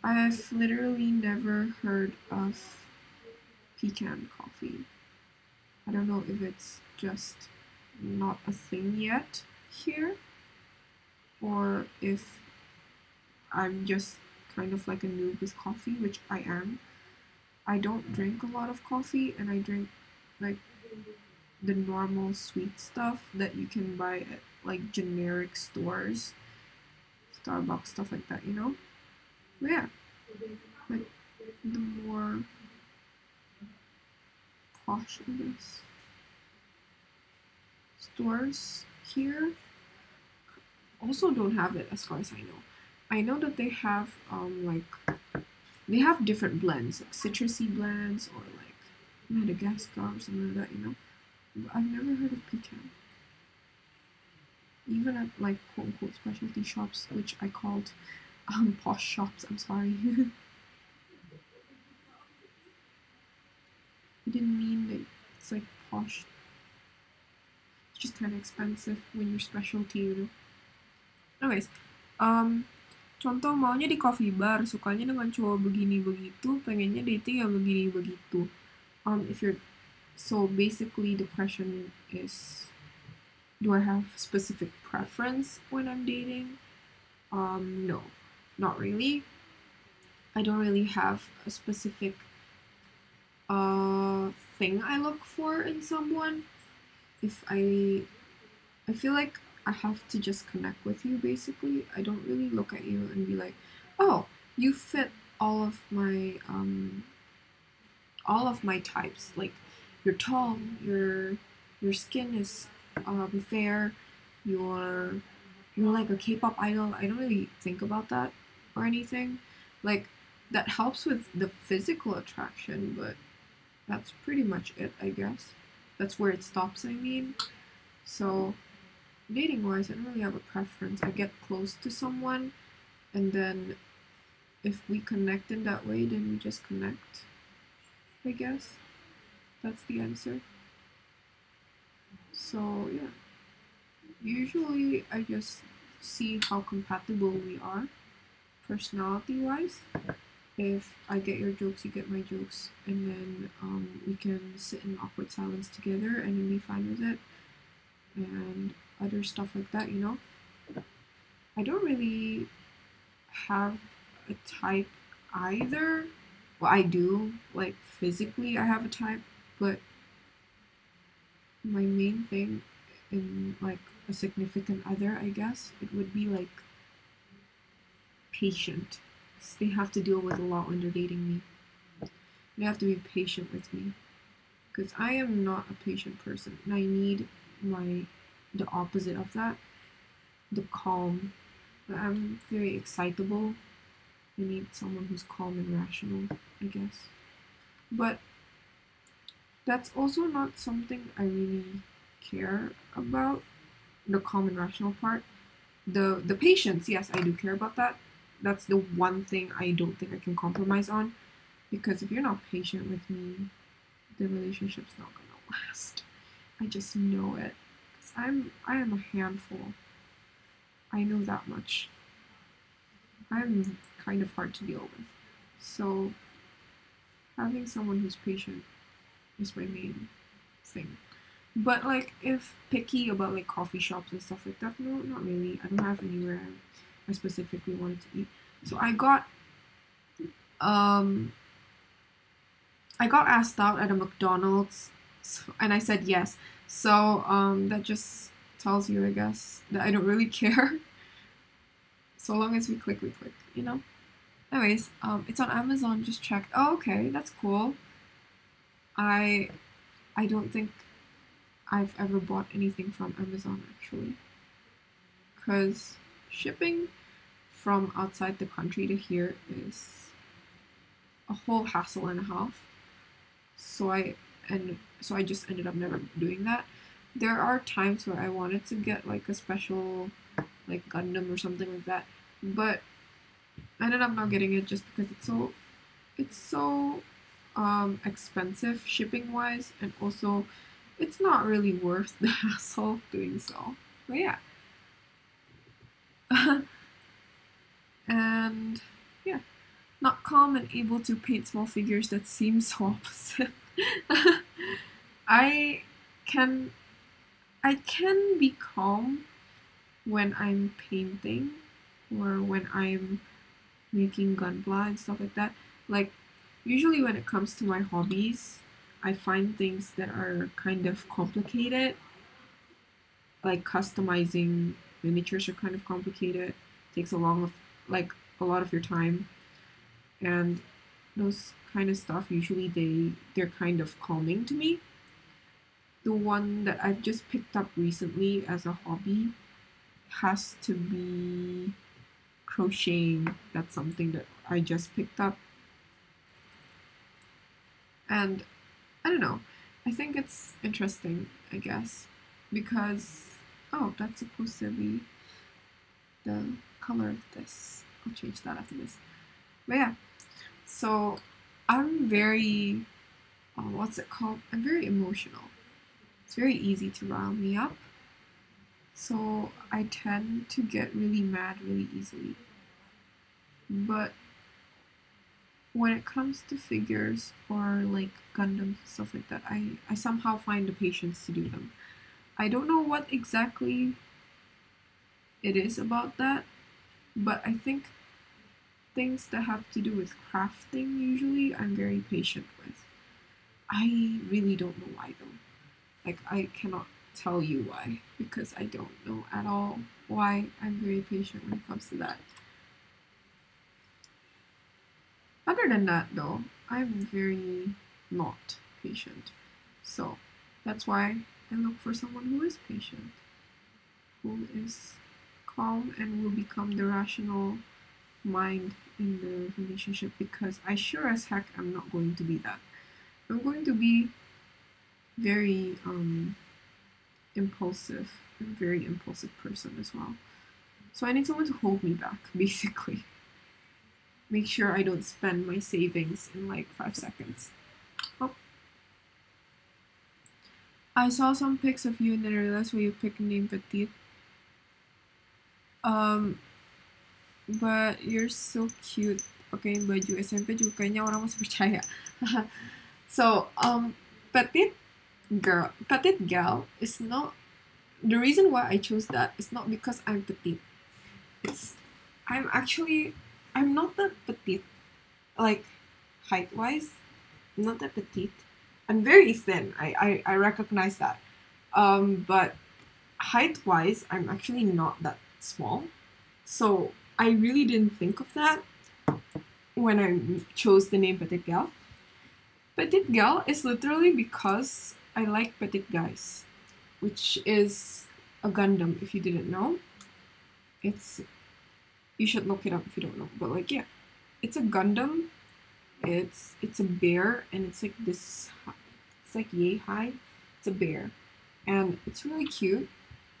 I've literally never heard of pecan coffee. I don't know if it's just not a thing yet here or if I'm just kind of like a noob with coffee, which I am. I don't drink a lot of coffee and I drink like the normal sweet stuff that you can buy at like generic stores, Starbucks, stuff like that, you know? But yeah, like the more posh, I guess, stores here also don't have it as far as I know. I know that they have like they have different blends, like citrusy blends or like Madagascar or something like that, you know? But I've never heard of pecan. Even at like quote unquote specialty shops, which I called posh shops, I'm sorry. I didn't mean that it's like posh. It's just kind of expensive when you're specialty, you know. Anyways, contoh maunya di coffee bar, sukanya dengan cowok begini begitu, pengennya dating yang begini begitu. If you're so basically the question is, do I have specific preference when I'm dating? No, not really. I don't really have a specific thing I look for in someone. If I feel like I have to just connect with you basically. I don't really look at you and be like, "Oh, you fit all of my types. Like you're tall, your skin is fair, you're you're like a K-pop idol." I don't really think about that or anything. Like that helps with the physical attraction, but that's pretty much it, I guess. That's where it stops, I mean. So, dating wise, I don't really have a preference. I get close to someone, and then if we connect in that way, then we just connect, I guess. That's the answer. So, yeah. Usually, I just see how compatible we are, personality wise. If I get your jokes, you get my jokes, and then we can sit in awkward silence together and then be fine with it, and other stuff like that, you know? I don't really have a type either. Well, I do, like physically, I have a type, but my main thing in like a significant other, I guess, it would be like patient. 'Cause they have to deal with a lot when they're dating me. They have to be patient with me because I am not a patient person and I need my the opposite of that, the calm. I'm very excitable. I need someone who's calm and rational, I guess. But that's also not something I really care about, the calm and rational part. The patience, yes, I do care about that. That's the one thing I don't think I can compromise on. Because if you're not patient with me, the relationship's not gonna last. I just know it. Because I am a handful. I know that much. I'm kind of hard to deal with. So having someone who's patient is my main thing. But like, if picky about like coffee shops and stuff like that, no, not really. I don't have anywhere I specifically wanted to eat. So um I got asked out at a McDonald's, and I said yes. So that just tells you, I guess, that I don't really care. So long as we click, we click, you know? Anyways, it's on Amazon, just checked. Oh, okay, that's cool. I I don't think I've ever bought anything from Amazon actually. Because shipping from outside the country to here is a whole hassle and a half. So I just ended up never doing that. There are times where I wanted to get like a special like Gundam or something like that, but I ended up not getting it just because it's so expensive shipping wise, and also it's not really worth the hassle doing so. But yeah. And yeah, not calm and able to paint small figures, that seems so opposite. I can I can be calm when I'm painting or when I'm making gunpla and stuff like that. Like, usually when it comes to my hobbies, I find things that are kind of complicated, like customizing miniatures are kind of complicated. Takes like a lot of your time, and those kind of stuff usually they're kind of calming to me. The one that I've just picked up recently as a hobby has to be crocheting. That's something that I just picked up. And I don't know. I think it's interesting, I guess, because oh, that's supposed to be the color of this. I'll change that after this. But yeah, so I'm very, what's it called? I'm very emotional. It's very easy to rile me up. So I tend to get really mad really easily. But when it comes to figures or like Gundams, stuff like that, I somehow find the patience to do them. I don't know what exactly it is about that, but I think things that have to do with crafting usually I'm very patient with. I really don't know why though. Like, I cannot tell you why because I don't know at all why I'm very patient when it comes to that. Other than that though, I'm very not patient. So that's why I look for someone who is patient, who is calm and will become the rational mind in the relationship, because I sure as heck am not going to be that. I'm going to be very impulsive, a very impulsive person as well. So I need someone to hold me back, basically. Make sure I don't spend my savings in like 5 seconds. Oh. I saw some pics of you and then I realized why you picked name Petite. But you're so cute pakai baju SMP juga, kayaknya orang masih percaya. So, petite gal is not the reason why I chose that. Is not because I'm petite. It's I'm not that petite, like height wise. I'm not that petite. I'm very thin. I recognize that. But height wise, I'm actually not that small. So I really didn't think of that when I chose the name Petite Gal. Petite Gal is literally because I like petite guys, which is a Gundam if you didn't know. It's You should look it up if you don't know. But like, yeah, it's a Gundam. It's a bear, and it's like this. It's like yay high. It's a bear, and it's really cute.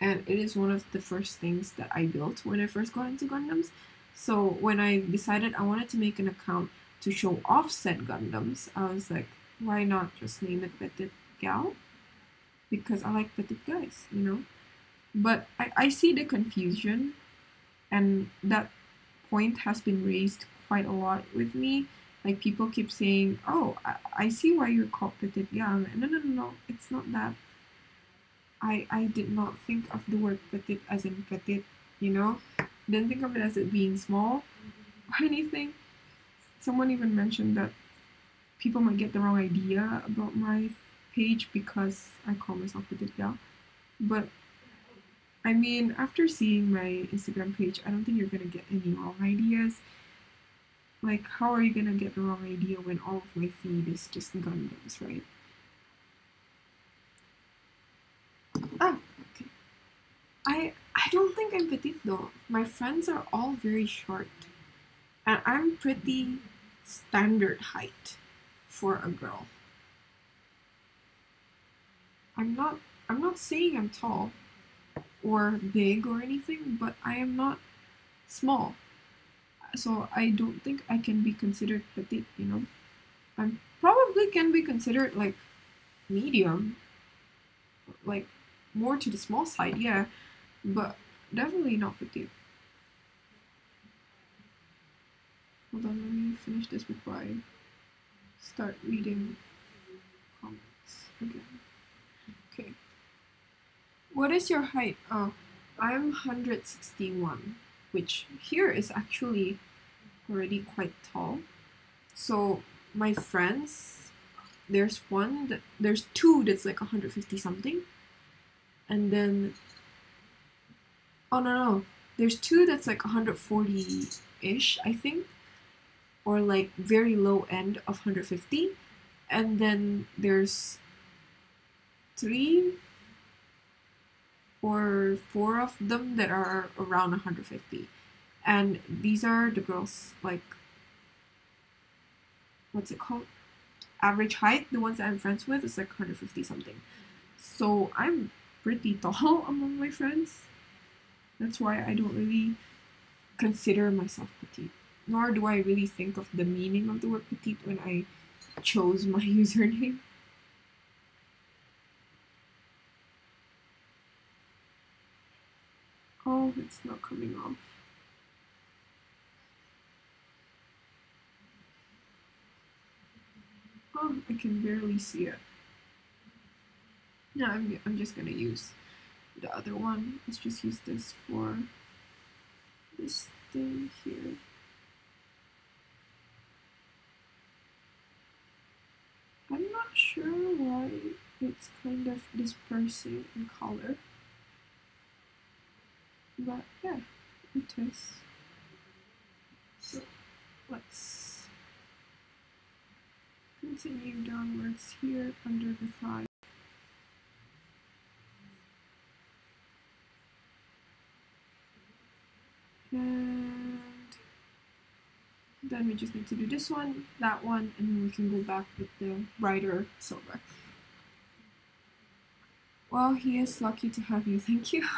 And it is one of the first things that I built when I first got into Gundams. So when I decided I wanted to make an account to show off said Gundams, I was like, why not just name it Petite Gal? Because I like petite guys, you know? But I see the confusion, and that point has been raised quite a lot with me. Like, people keep saying, oh, I see why you're called Petite Gal. No, no, no, no, it's not that. I did not think of the word petite as in petite, you know? Didn't think of it as it being small or anything. Someone even mentioned that people might get the wrong idea about my page because I call myself petite gal. But I mean, after seeing my Instagram page, I don't think you're gonna get any wrong ideas. Like, how are you gonna get the wrong idea when all of my feed is just Gundams, right? Ah, okay. I don't think I'm petite though. My friends are all very short. And I'm pretty standard height for a girl. I'm not I'm not saying I'm tall or big or anything, but I am not small. So I don't think I can be considered petite, you know? I probably can be considered like medium, like more to the small side, yeah, but definitely not petite. Hold on, let me finish this before I start reading comments again. Okay. What is your height? Oh, I'm 161, which here is actually already quite tall. So my friends, there's two that's like 150 something, and then oh no, there's two that's like 140-ish, I think, or like very low end of 150, and then there's three or four of them that are around 150, and these are the girls, like, what's it called, average height. The ones that I'm friends with is like 150 something, so I'm pretty tall among my friends. That's why I don't really consider myself petite, nor do I really think of the meaning of the word petite when I chose my username. Oh, it's not coming off. Oh, I can barely see it. No, I'm just gonna use the other one. Let's just use this for this thing here. I'm not sure why it's kind of dispersing in color, but yeah, it is. So let's continue downwards here under the thigh. And then we just need to do this one, that one, and then we can go back with the brighter silver. Well, he is lucky to have you, thank you.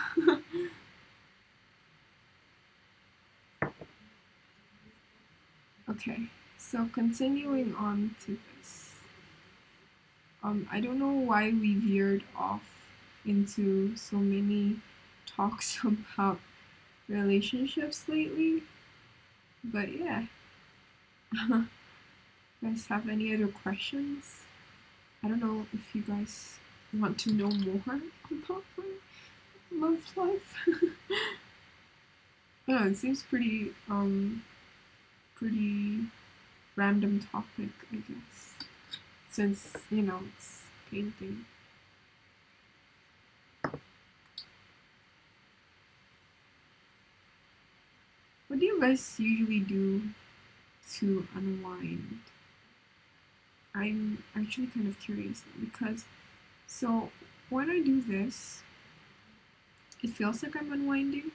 Okay, so continuing on to this. I don't know why we veered off into so many talks about relationships lately, but yeah. You guys have any other questions? I don't know if you guys want to know more about my love life. Oh, it seems pretty pretty random topic, I guess, since it's painting. What do you guys usually do to unwind? I'm actually kind of curious now because so when I do this, it feels like I'm unwinding,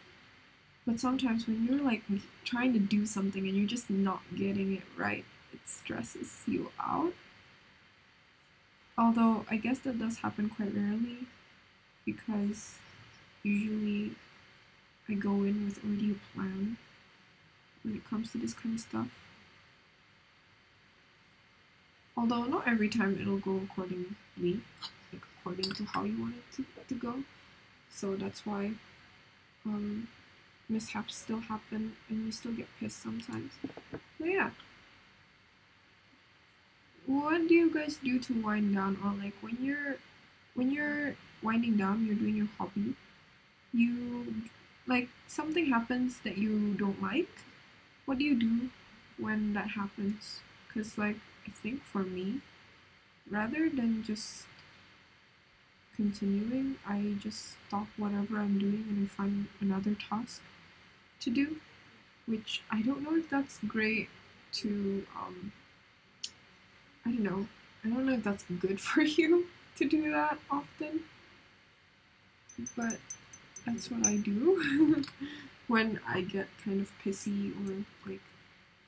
but sometimes when you're like trying to do something and you're just not getting it right, it stresses you out. Although I guess that does happen quite rarely because usually I go in with already a plan when it comes to this kind of stuff. Although not every time it'll go accordingly, like according to how you want it to go. So that's why mishaps still happen and you still get pissed sometimes. But yeah. What do you guys do to wind down, or like when you're when you're winding down, you're doing your hobby, you like something happens that you don't like. What do you do when that happens? Because like I think for me, rather than just continuing, I just stop whatever I'm doing and I find another task to do, which I don't know if that's great to I don't know. I don't know if that's good for you to do that often, but that's what I do when I get kind of pissy or like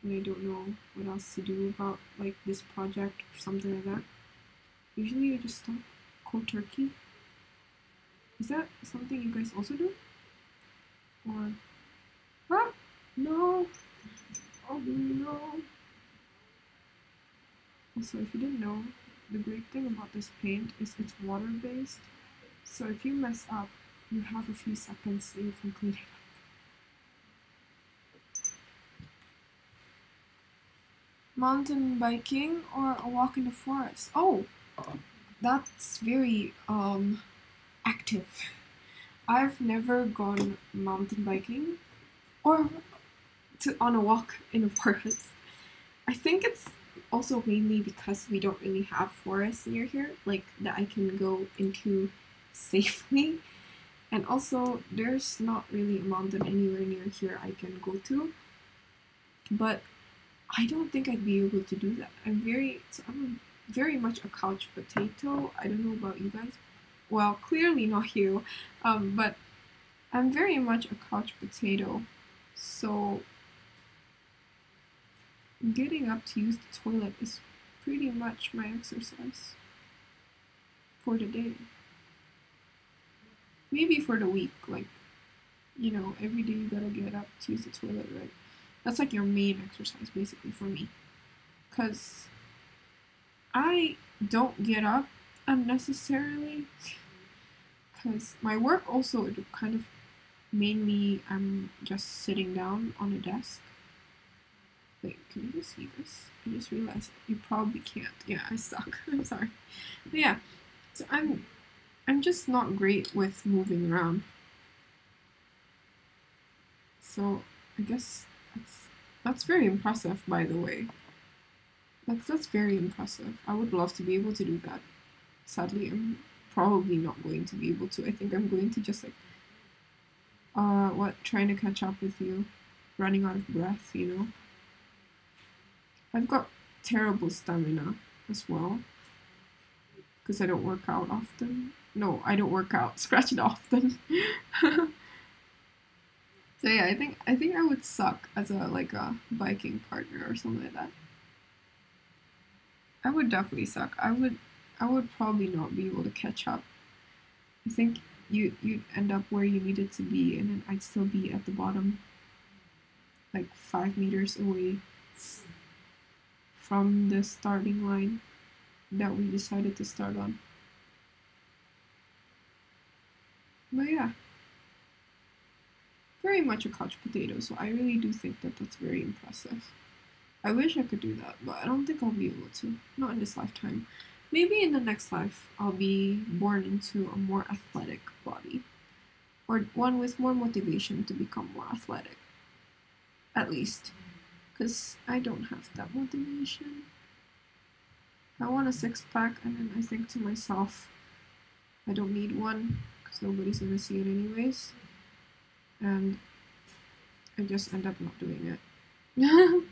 when I don't know what else to do about like this project or something like that. Usually I just stop cold turkey. Is that something you guys also do? Or ah no, oh no. Also, if you didn't know, the great thing about this paint is it's water based. So if you mess up, you have a few seconds so you can clean it up. Mountain biking or a walk in the forest? Oh, that's very active. I've never gone mountain biking or on a walk in a forest. I think it's also mainly because we don't really have forests near here, like that I can go into safely. And also, there's not really a mountain anywhere near here I can go to. But I don't think I'd be able to do that. I'm very much a couch potato. I don't know about you guys. Well, clearly not you. But I'm very much a couch potato. So getting up to use the toilet is pretty much my exercise for the day. Maybe for the week, like, you know, every day you gotta get up to use the toilet, right? That's like your main exercise basically for me. Because I don't get up unnecessarily. Because my work also kind of mainly I'm just sitting down on a desk. Wait, can you just see this? I just realized you probably can't. Yeah, I suck. I'm sorry. But yeah, so I'm just not great with moving around. So I guess that's very impressive, by the way. That's very impressive. I would love to be able to do that. Sadly, I'm probably not going to be able to. I think I'm going to just like trying to catch up with you, running out of breath, you know. I've got terrible stamina as well because I don't work out often. No, I don't work out. Scratch it often. So yeah, I think I would suck as a biking partner or something like that. I would definitely suck. I would probably not be able to catch up. I think you'd end up where you needed to be, and then I'd still be at the bottom, like 5 meters away from the starting line that we decided to start on. But yeah, very much a couch potato, so I really do think that that's very impressive. I wish I could do that, but I don't think I'll be able to. Not in this lifetime. Maybe in the next life, I'll be born into a more athletic body. Or one with more motivation to become more athletic. At least. Because I don't have that motivation. I want a six pack, and then I think to myself, I don't need one, because nobody's gonna see it anyways. And I just end up not doing it.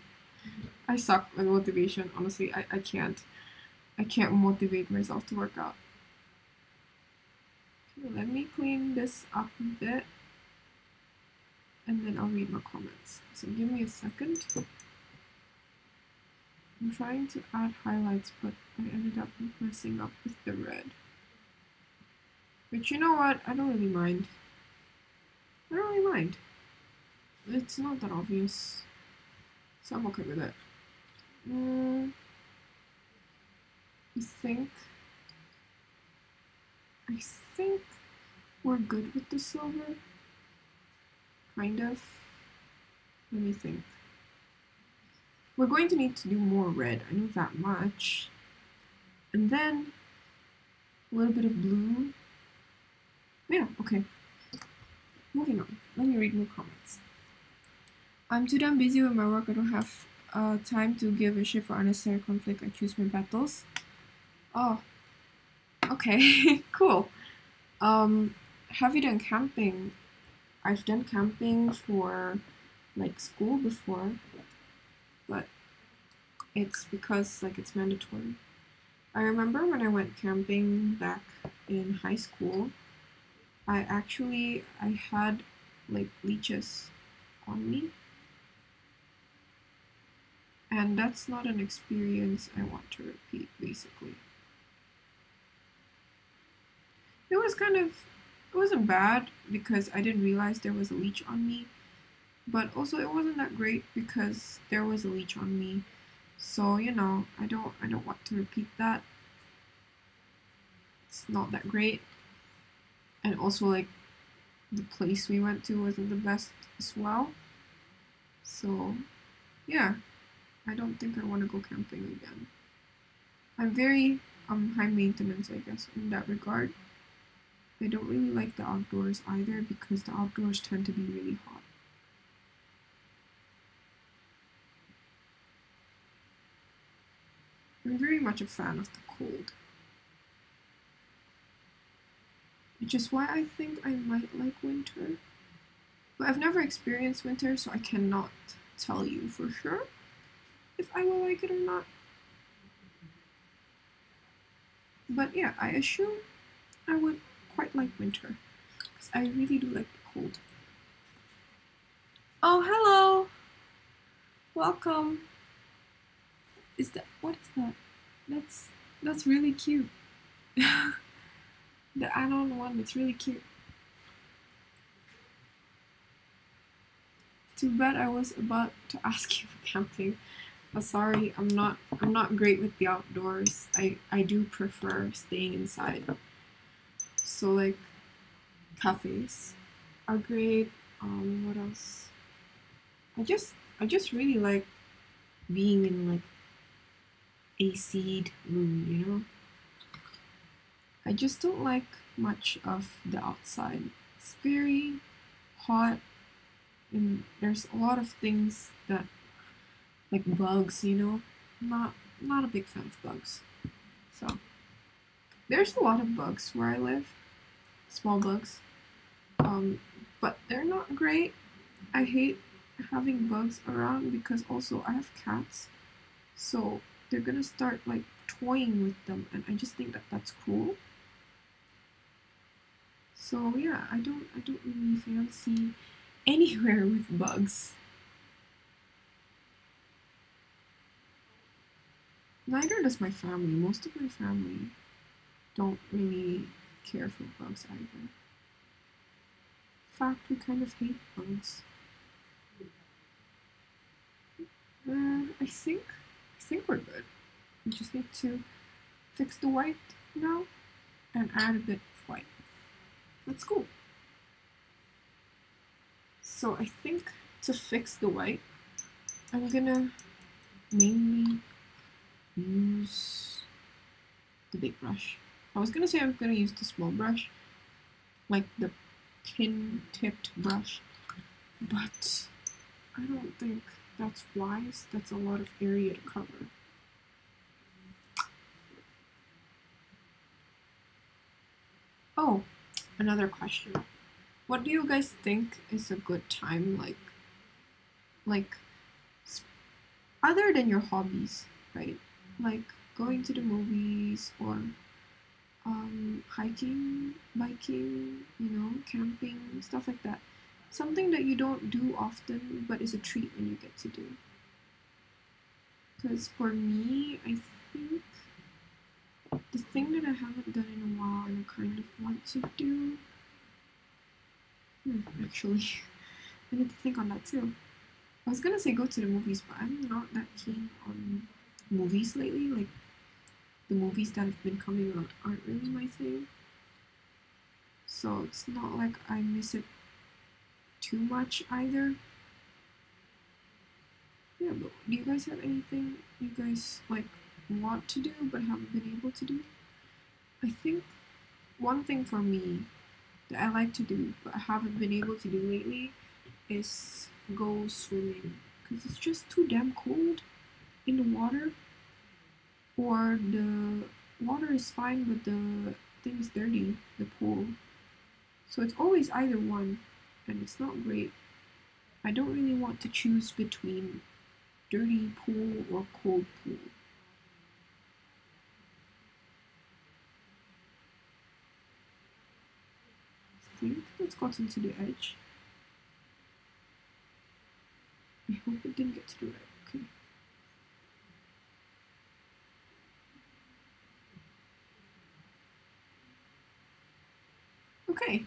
I suck with motivation, honestly. I can't motivate myself to work out. Okay, let me clean this up a bit and then I'll read my comments. So give me a second. I'm trying to add highlights, but I ended up messing up with the red. But you know what? I don't really mind. I don't really mind. It's not that obvious. So I'm okay with it. I think we're good with the silver. Kind of. Let me think. We're going to need to do more red. I know that much. And then a little bit of blue. Yeah, okay. Moving on. Let me read more comments. I'm too damn busy with my work. I don't have time to give a shit for unnecessary conflict. I choose my battles. Oh, okay, cool. Have you done camping? I've done camping for like school before, but it's because like it's mandatory. I remember when I went camping back in high school, I had like leeches on me, and that's not an experience I want to repeat, basically. It was it wasn't bad because I didn't realize there was a leech on me, but also it wasn't that great because there was a leech on me. So, you know, I don't want to repeat that. It's not that great. And also like the place we went to wasn't the best as well. So, yeah, I don't think I want to go camping again. I'm very high maintenance, I guess, in that regard. I don't really like the outdoors either because the outdoors tend to be really hot. I'm very much a fan of the cold. Which is why I think I might like winter. But I've never experienced winter, so I cannot tell you for sure if I will like it or not. But yeah, I assume I would quite like winter because I really do like the cold. Oh, hello! Welcome! What is that? That's really cute. The add-on one, it's really cute. Too bad I was about to ask you for camping. Sorry, I'm not great with the outdoors. I do prefer staying inside. So like cafes are great. What else? I just really like being in like AC'd room, you know? I just don't like much of the outside. It's very hot and there's a lot of things that like bugs, you know? Not a big fan of bugs. So there's a lot of bugs where I live. Small bugs. But they're not great. I hate having bugs around because also I have cats. So they're gonna start like toying with them and I just think that that's cool. So yeah, I don't really fancy anywhere with bugs. Neither does my family. Most of my family don't really care for bugs either. In fact, we kind of hate bugs. I think we're good. We just need to fix the white now and add a bit of white. Let's go. So I think to fix the white, I'm gonna mainly use the big brush. I was gonna say I'm gonna use the small brush, like the pin-tipped brush, but I don't think that's wise. That's a lot of area to cover. Oh, another question. What do you guys think is a good time, like other than your hobbies, right? Like going to the movies or hiking, biking, you know, camping, stuff like that. Something that you don't do often, but is a treat when you get to do. Because for me, I think the thing that I haven't done in a while and I kind of want to do. Actually, I need to think on that too. I was gonna say go to the movies, but I'm not that keen on movies lately. Like, the movies that have been coming out aren't really my thing. So it's not like I miss it too much either. Yeah, but do you guys have anything you guys like want to do but haven't been able to do? I think one thing for me that I like to do but I haven't been able to do lately is go swimming because it's just too damn cold in the water, or the water is fine but the thing is dirty, the pool. So it's always either one, and it's not great. I don't really want to choose between dirty pool or cold pool. I think that's gotten to the edge. I hope it didn't get to the right. Okay. Okay,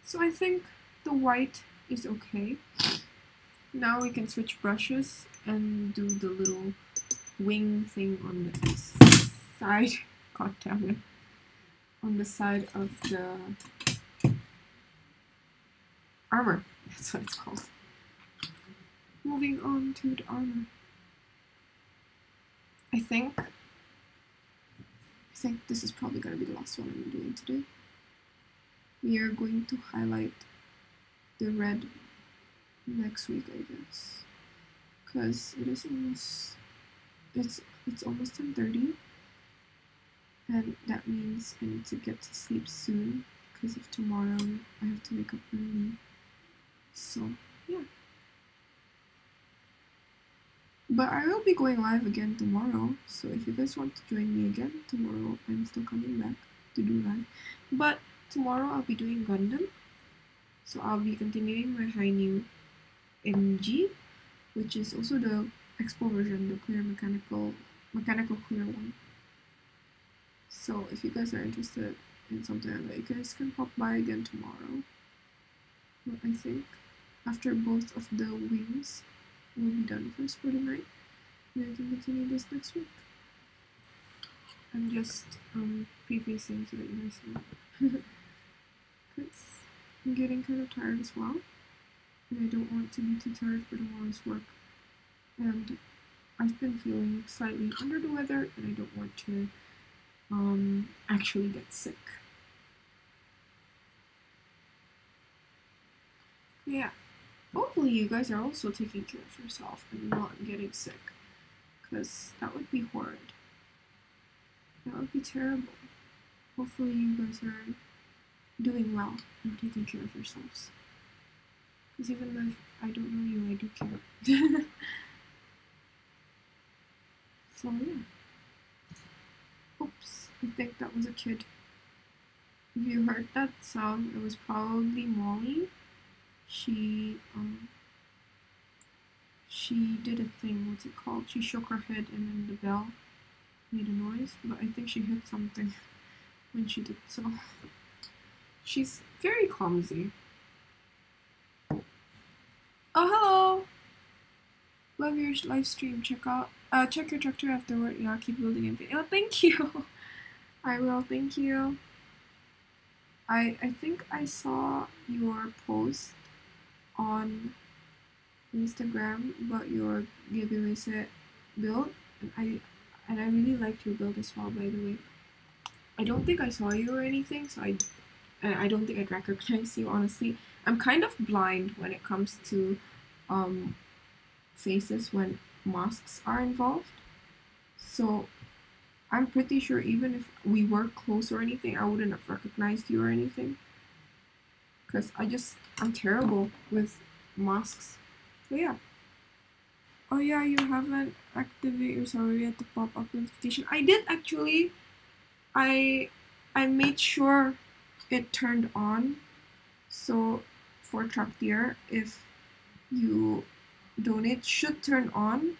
so I think the white is okay. Now we can switch brushes and do the little wing thing on the side. God damn it. On the side of the armor. That's what it's called. Moving on to the armor. I think this is probably going to be the last one I'm doing today. We are going to highlight the red next week, I guess, because it is almost it's almost 10:30, and that means I need to get to sleep soon because of tomorrow I have to wake up early. So yeah, but I will be going live again tomorrow, so if you guys want to join me again tomorrow, I'm still coming back to do live. But tomorrow I'll be doing Gundam, so I'll be continuing my Hainu MG, which is also the Expo version, the clear mechanical clear one. So if you guys are interested in something like that, you guys can pop by again tomorrow. But I think after both of the wings will be done first for the night, then I can continue this next week. I'm just prefacing so that you guys know. Because I'm getting kind of tired as well, and I don't want to be too tired for tomorrow's work. And I've been feeling slightly under the weather, and I don't want to actually get sick. Yeah, hopefully you guys are also taking care of yourself and not getting sick, because that would be horrid. That would be terrible. Hopefully you guys are doing well and taking care of yourselves. Because even though I don't know you, I do care. So yeah. Oops, I think that was a kid. If you heard that sound, it was probably Molly. She did a thing, what's it called? She shook her head and then the bell made a noise, but I think she hit something when she did so. She's very clumsy. Oh, hello! Love your live stream. Check your tractor afterward. Yeah, keep building it. Oh, thank you! I will, thank you. I think I saw your post on Instagram about your giveaway set build, and I really liked your build as well, by the way. I don't think I saw you or anything, so I don't think I'd recognize you, honestly. I'm kind of blind when it comes to faces when masks are involved, so I'm pretty sure even if we were close or anything, I wouldn't have recognized you or anything, because I'm terrible with masks. So yeah. Oh yeah, you haven't activated your server yet to pop up notification. I did actually. I made sure it turned on. So for Traktir, if you donate, should turn on.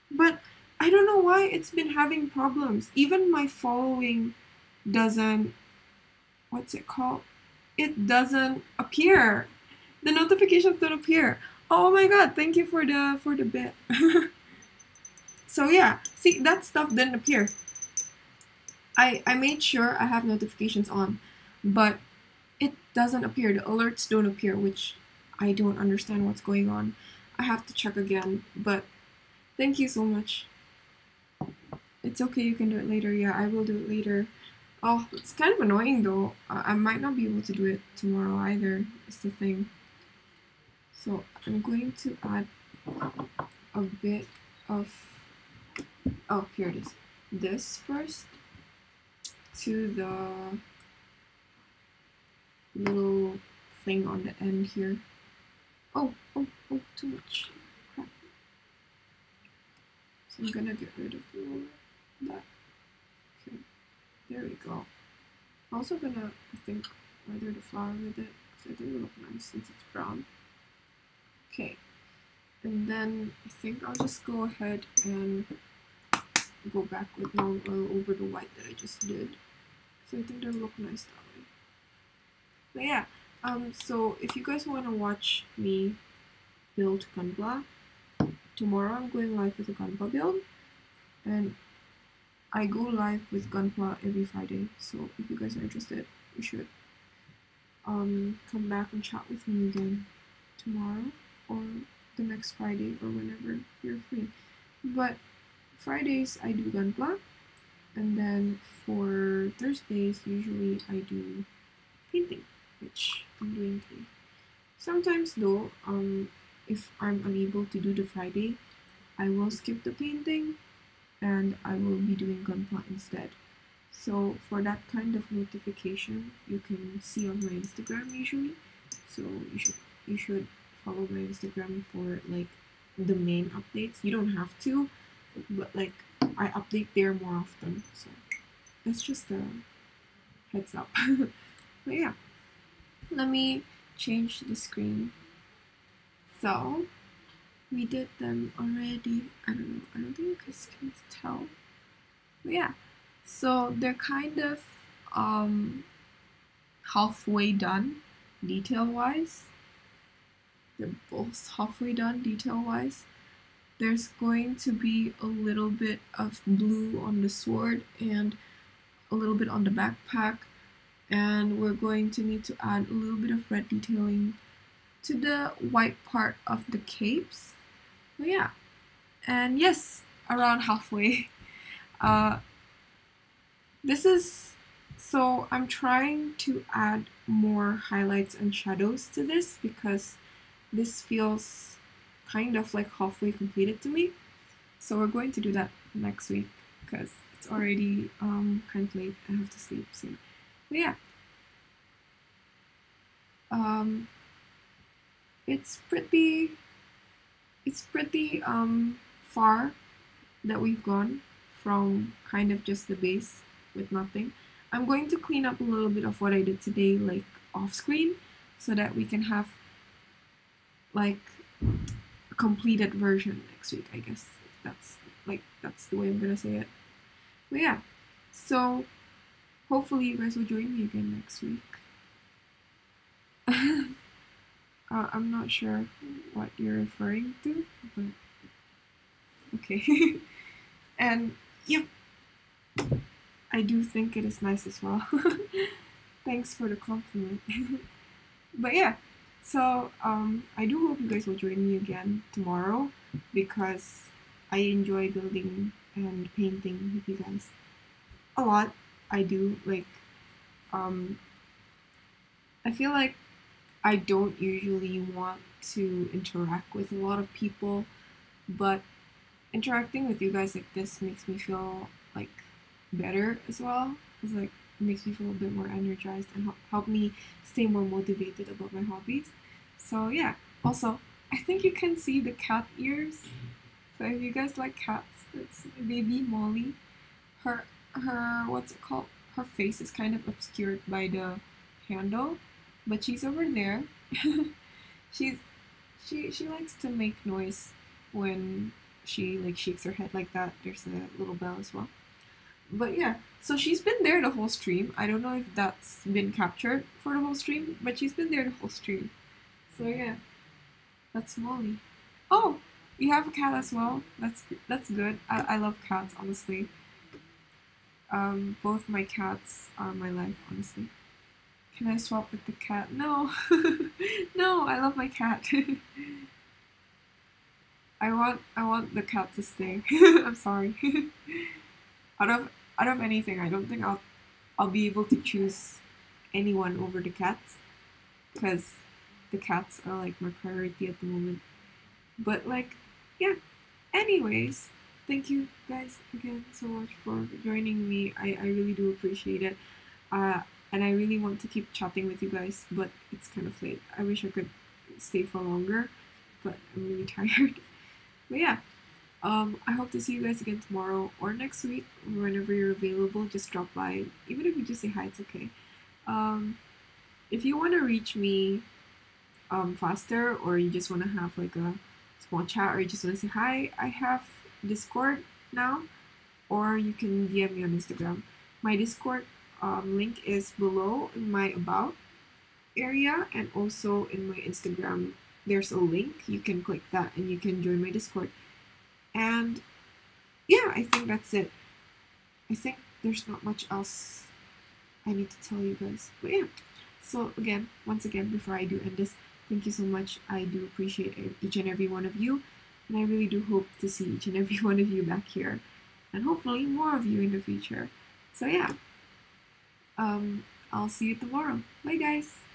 But I don't know why it's been having problems. Even my following doesn't, what's it called? It doesn't appear. The notifications don't appear. Oh my god, thank you for the bit. So yeah, see, that stuff didn't appear. I made sure I have notifications on, but it doesn't appear. The alerts don't appear, which I don't understand what's going on. I have to check again, but thank you so much. It's okay, you can do it later. Yeah, I will do it later. Oh, it's kind of annoying though. I might not be able to do it tomorrow either. It's the thing. So I'm going to add a bit of, oh, here it is. This first to the little thing on the end here. Oh, too much. Crap. So I'm gonna get rid of all that. Okay, there we go. I'm also gonna, I think, weather the flower with it because I think it'll look nice since it's brown. Okay, and then I think I'll just go ahead and go back with long oil over the white that I just did. So I think they'll look nice that way. But yeah, so if you guys want to watch me build Gunpla, tomorrow I'm going live with a Gunpla build, and I go live with Gunpla every Friday. So if you guys are interested, you should come back and chat with me again tomorrow or the next Friday or whenever you're free. But Fridays I do Gunpla, and then for Thursdays usually I do painting, which I'm doing today. Sometimes though, if I'm unable to do the Friday, I will skip the painting and I will be doing Gunpla instead. So for that kind of notification, you can see on my Instagram usually. So you should follow my Instagram for like the main updates. You don't have to, but like I update there more often. So that's just a heads up. But yeah, let me change the screen. So we did them already. I don't know. I don't think you guys can tell. But yeah, so they're kind of halfway done detail-wise. They're both halfway done detail-wise. There's going to be a little bit of blue on the sword and a little bit on the backpack, and we're going to need to add a little bit of red detailing to the white part of the capes. But yeah, and yes, around halfway. This is, so I'm trying to add more highlights and shadows to this because this feels kind of like halfway completed to me. So we're going to do that next week because it's already kind of late. I have to sleep soon. But yeah, it's pretty far that we've gone from kind of just the base with nothing. I'm going to clean up a little bit of what I did today, like off screen, so that we can have like a completed version next week, I guess. That's the way I'm gonna say it. But yeah, so hopefully you guys will join me again next week. I'm not sure what you're referring to, but okay. And yep, I do think it is nice as well. Thanks for the compliment. But yeah, so I do hope you guys will join me again tomorrow because I enjoy building and painting with you guys a lot. I do like I feel like I don't usually want to interact with a lot of people, but interacting with you guys like this makes me feel like better as well. It's like it makes me feel a bit more energized and help me stay more motivated about my hobbies. So yeah. Also, I think you can see the cat ears. So if you guys like cats, it's baby Molly. Her what's it called? Her face is kind of obscured by the handle, but she's over there. she's she likes to make noise when she like shakes her head like that. There's a little bell as well. But yeah, so she's been there the whole stream. I don't know if that's been captured for the whole stream, but she's been there the whole stream. So yeah, that's Molly. Oh, you have a cat as well. That's good. I love cats, honestly. Both my cats are my life, honestly. Can I swap with the cat? No, no. I love my cat. I want the cat to stay. I'm sorry. out of anything, I don't think I'll be able to choose anyone over the cats, because the cats are like my priority at the moment. But like, yeah. Anyways, thank you guys again so much for joining me. I really do appreciate it. Uh, and I really want to keep chatting with you guys, but it's kind of late. I wish I could stay for longer, but I'm really tired. But yeah, I hope to see you guys again tomorrow or next week, whenever you're available. Just drop by, even if you just say hi, it's okay. Um, if you want to reach me faster, or you just want to have like a small chat, or you just want to say hi, I have Discord now, or you can DM me on Instagram. My Discord link is below in my about area, and also in my Instagram there's a link. You can click that and you can join my Discord. And yeah, I think that's it. I think there's not much else I need to tell you guys. But yeah, so again, once again, before I do end this, thank you so much. I do appreciate each and every one of you, and I really do hope to see each and every one of you back here, and hopefully more of you in the future. So yeah, I'll see you tomorrow. Bye guys.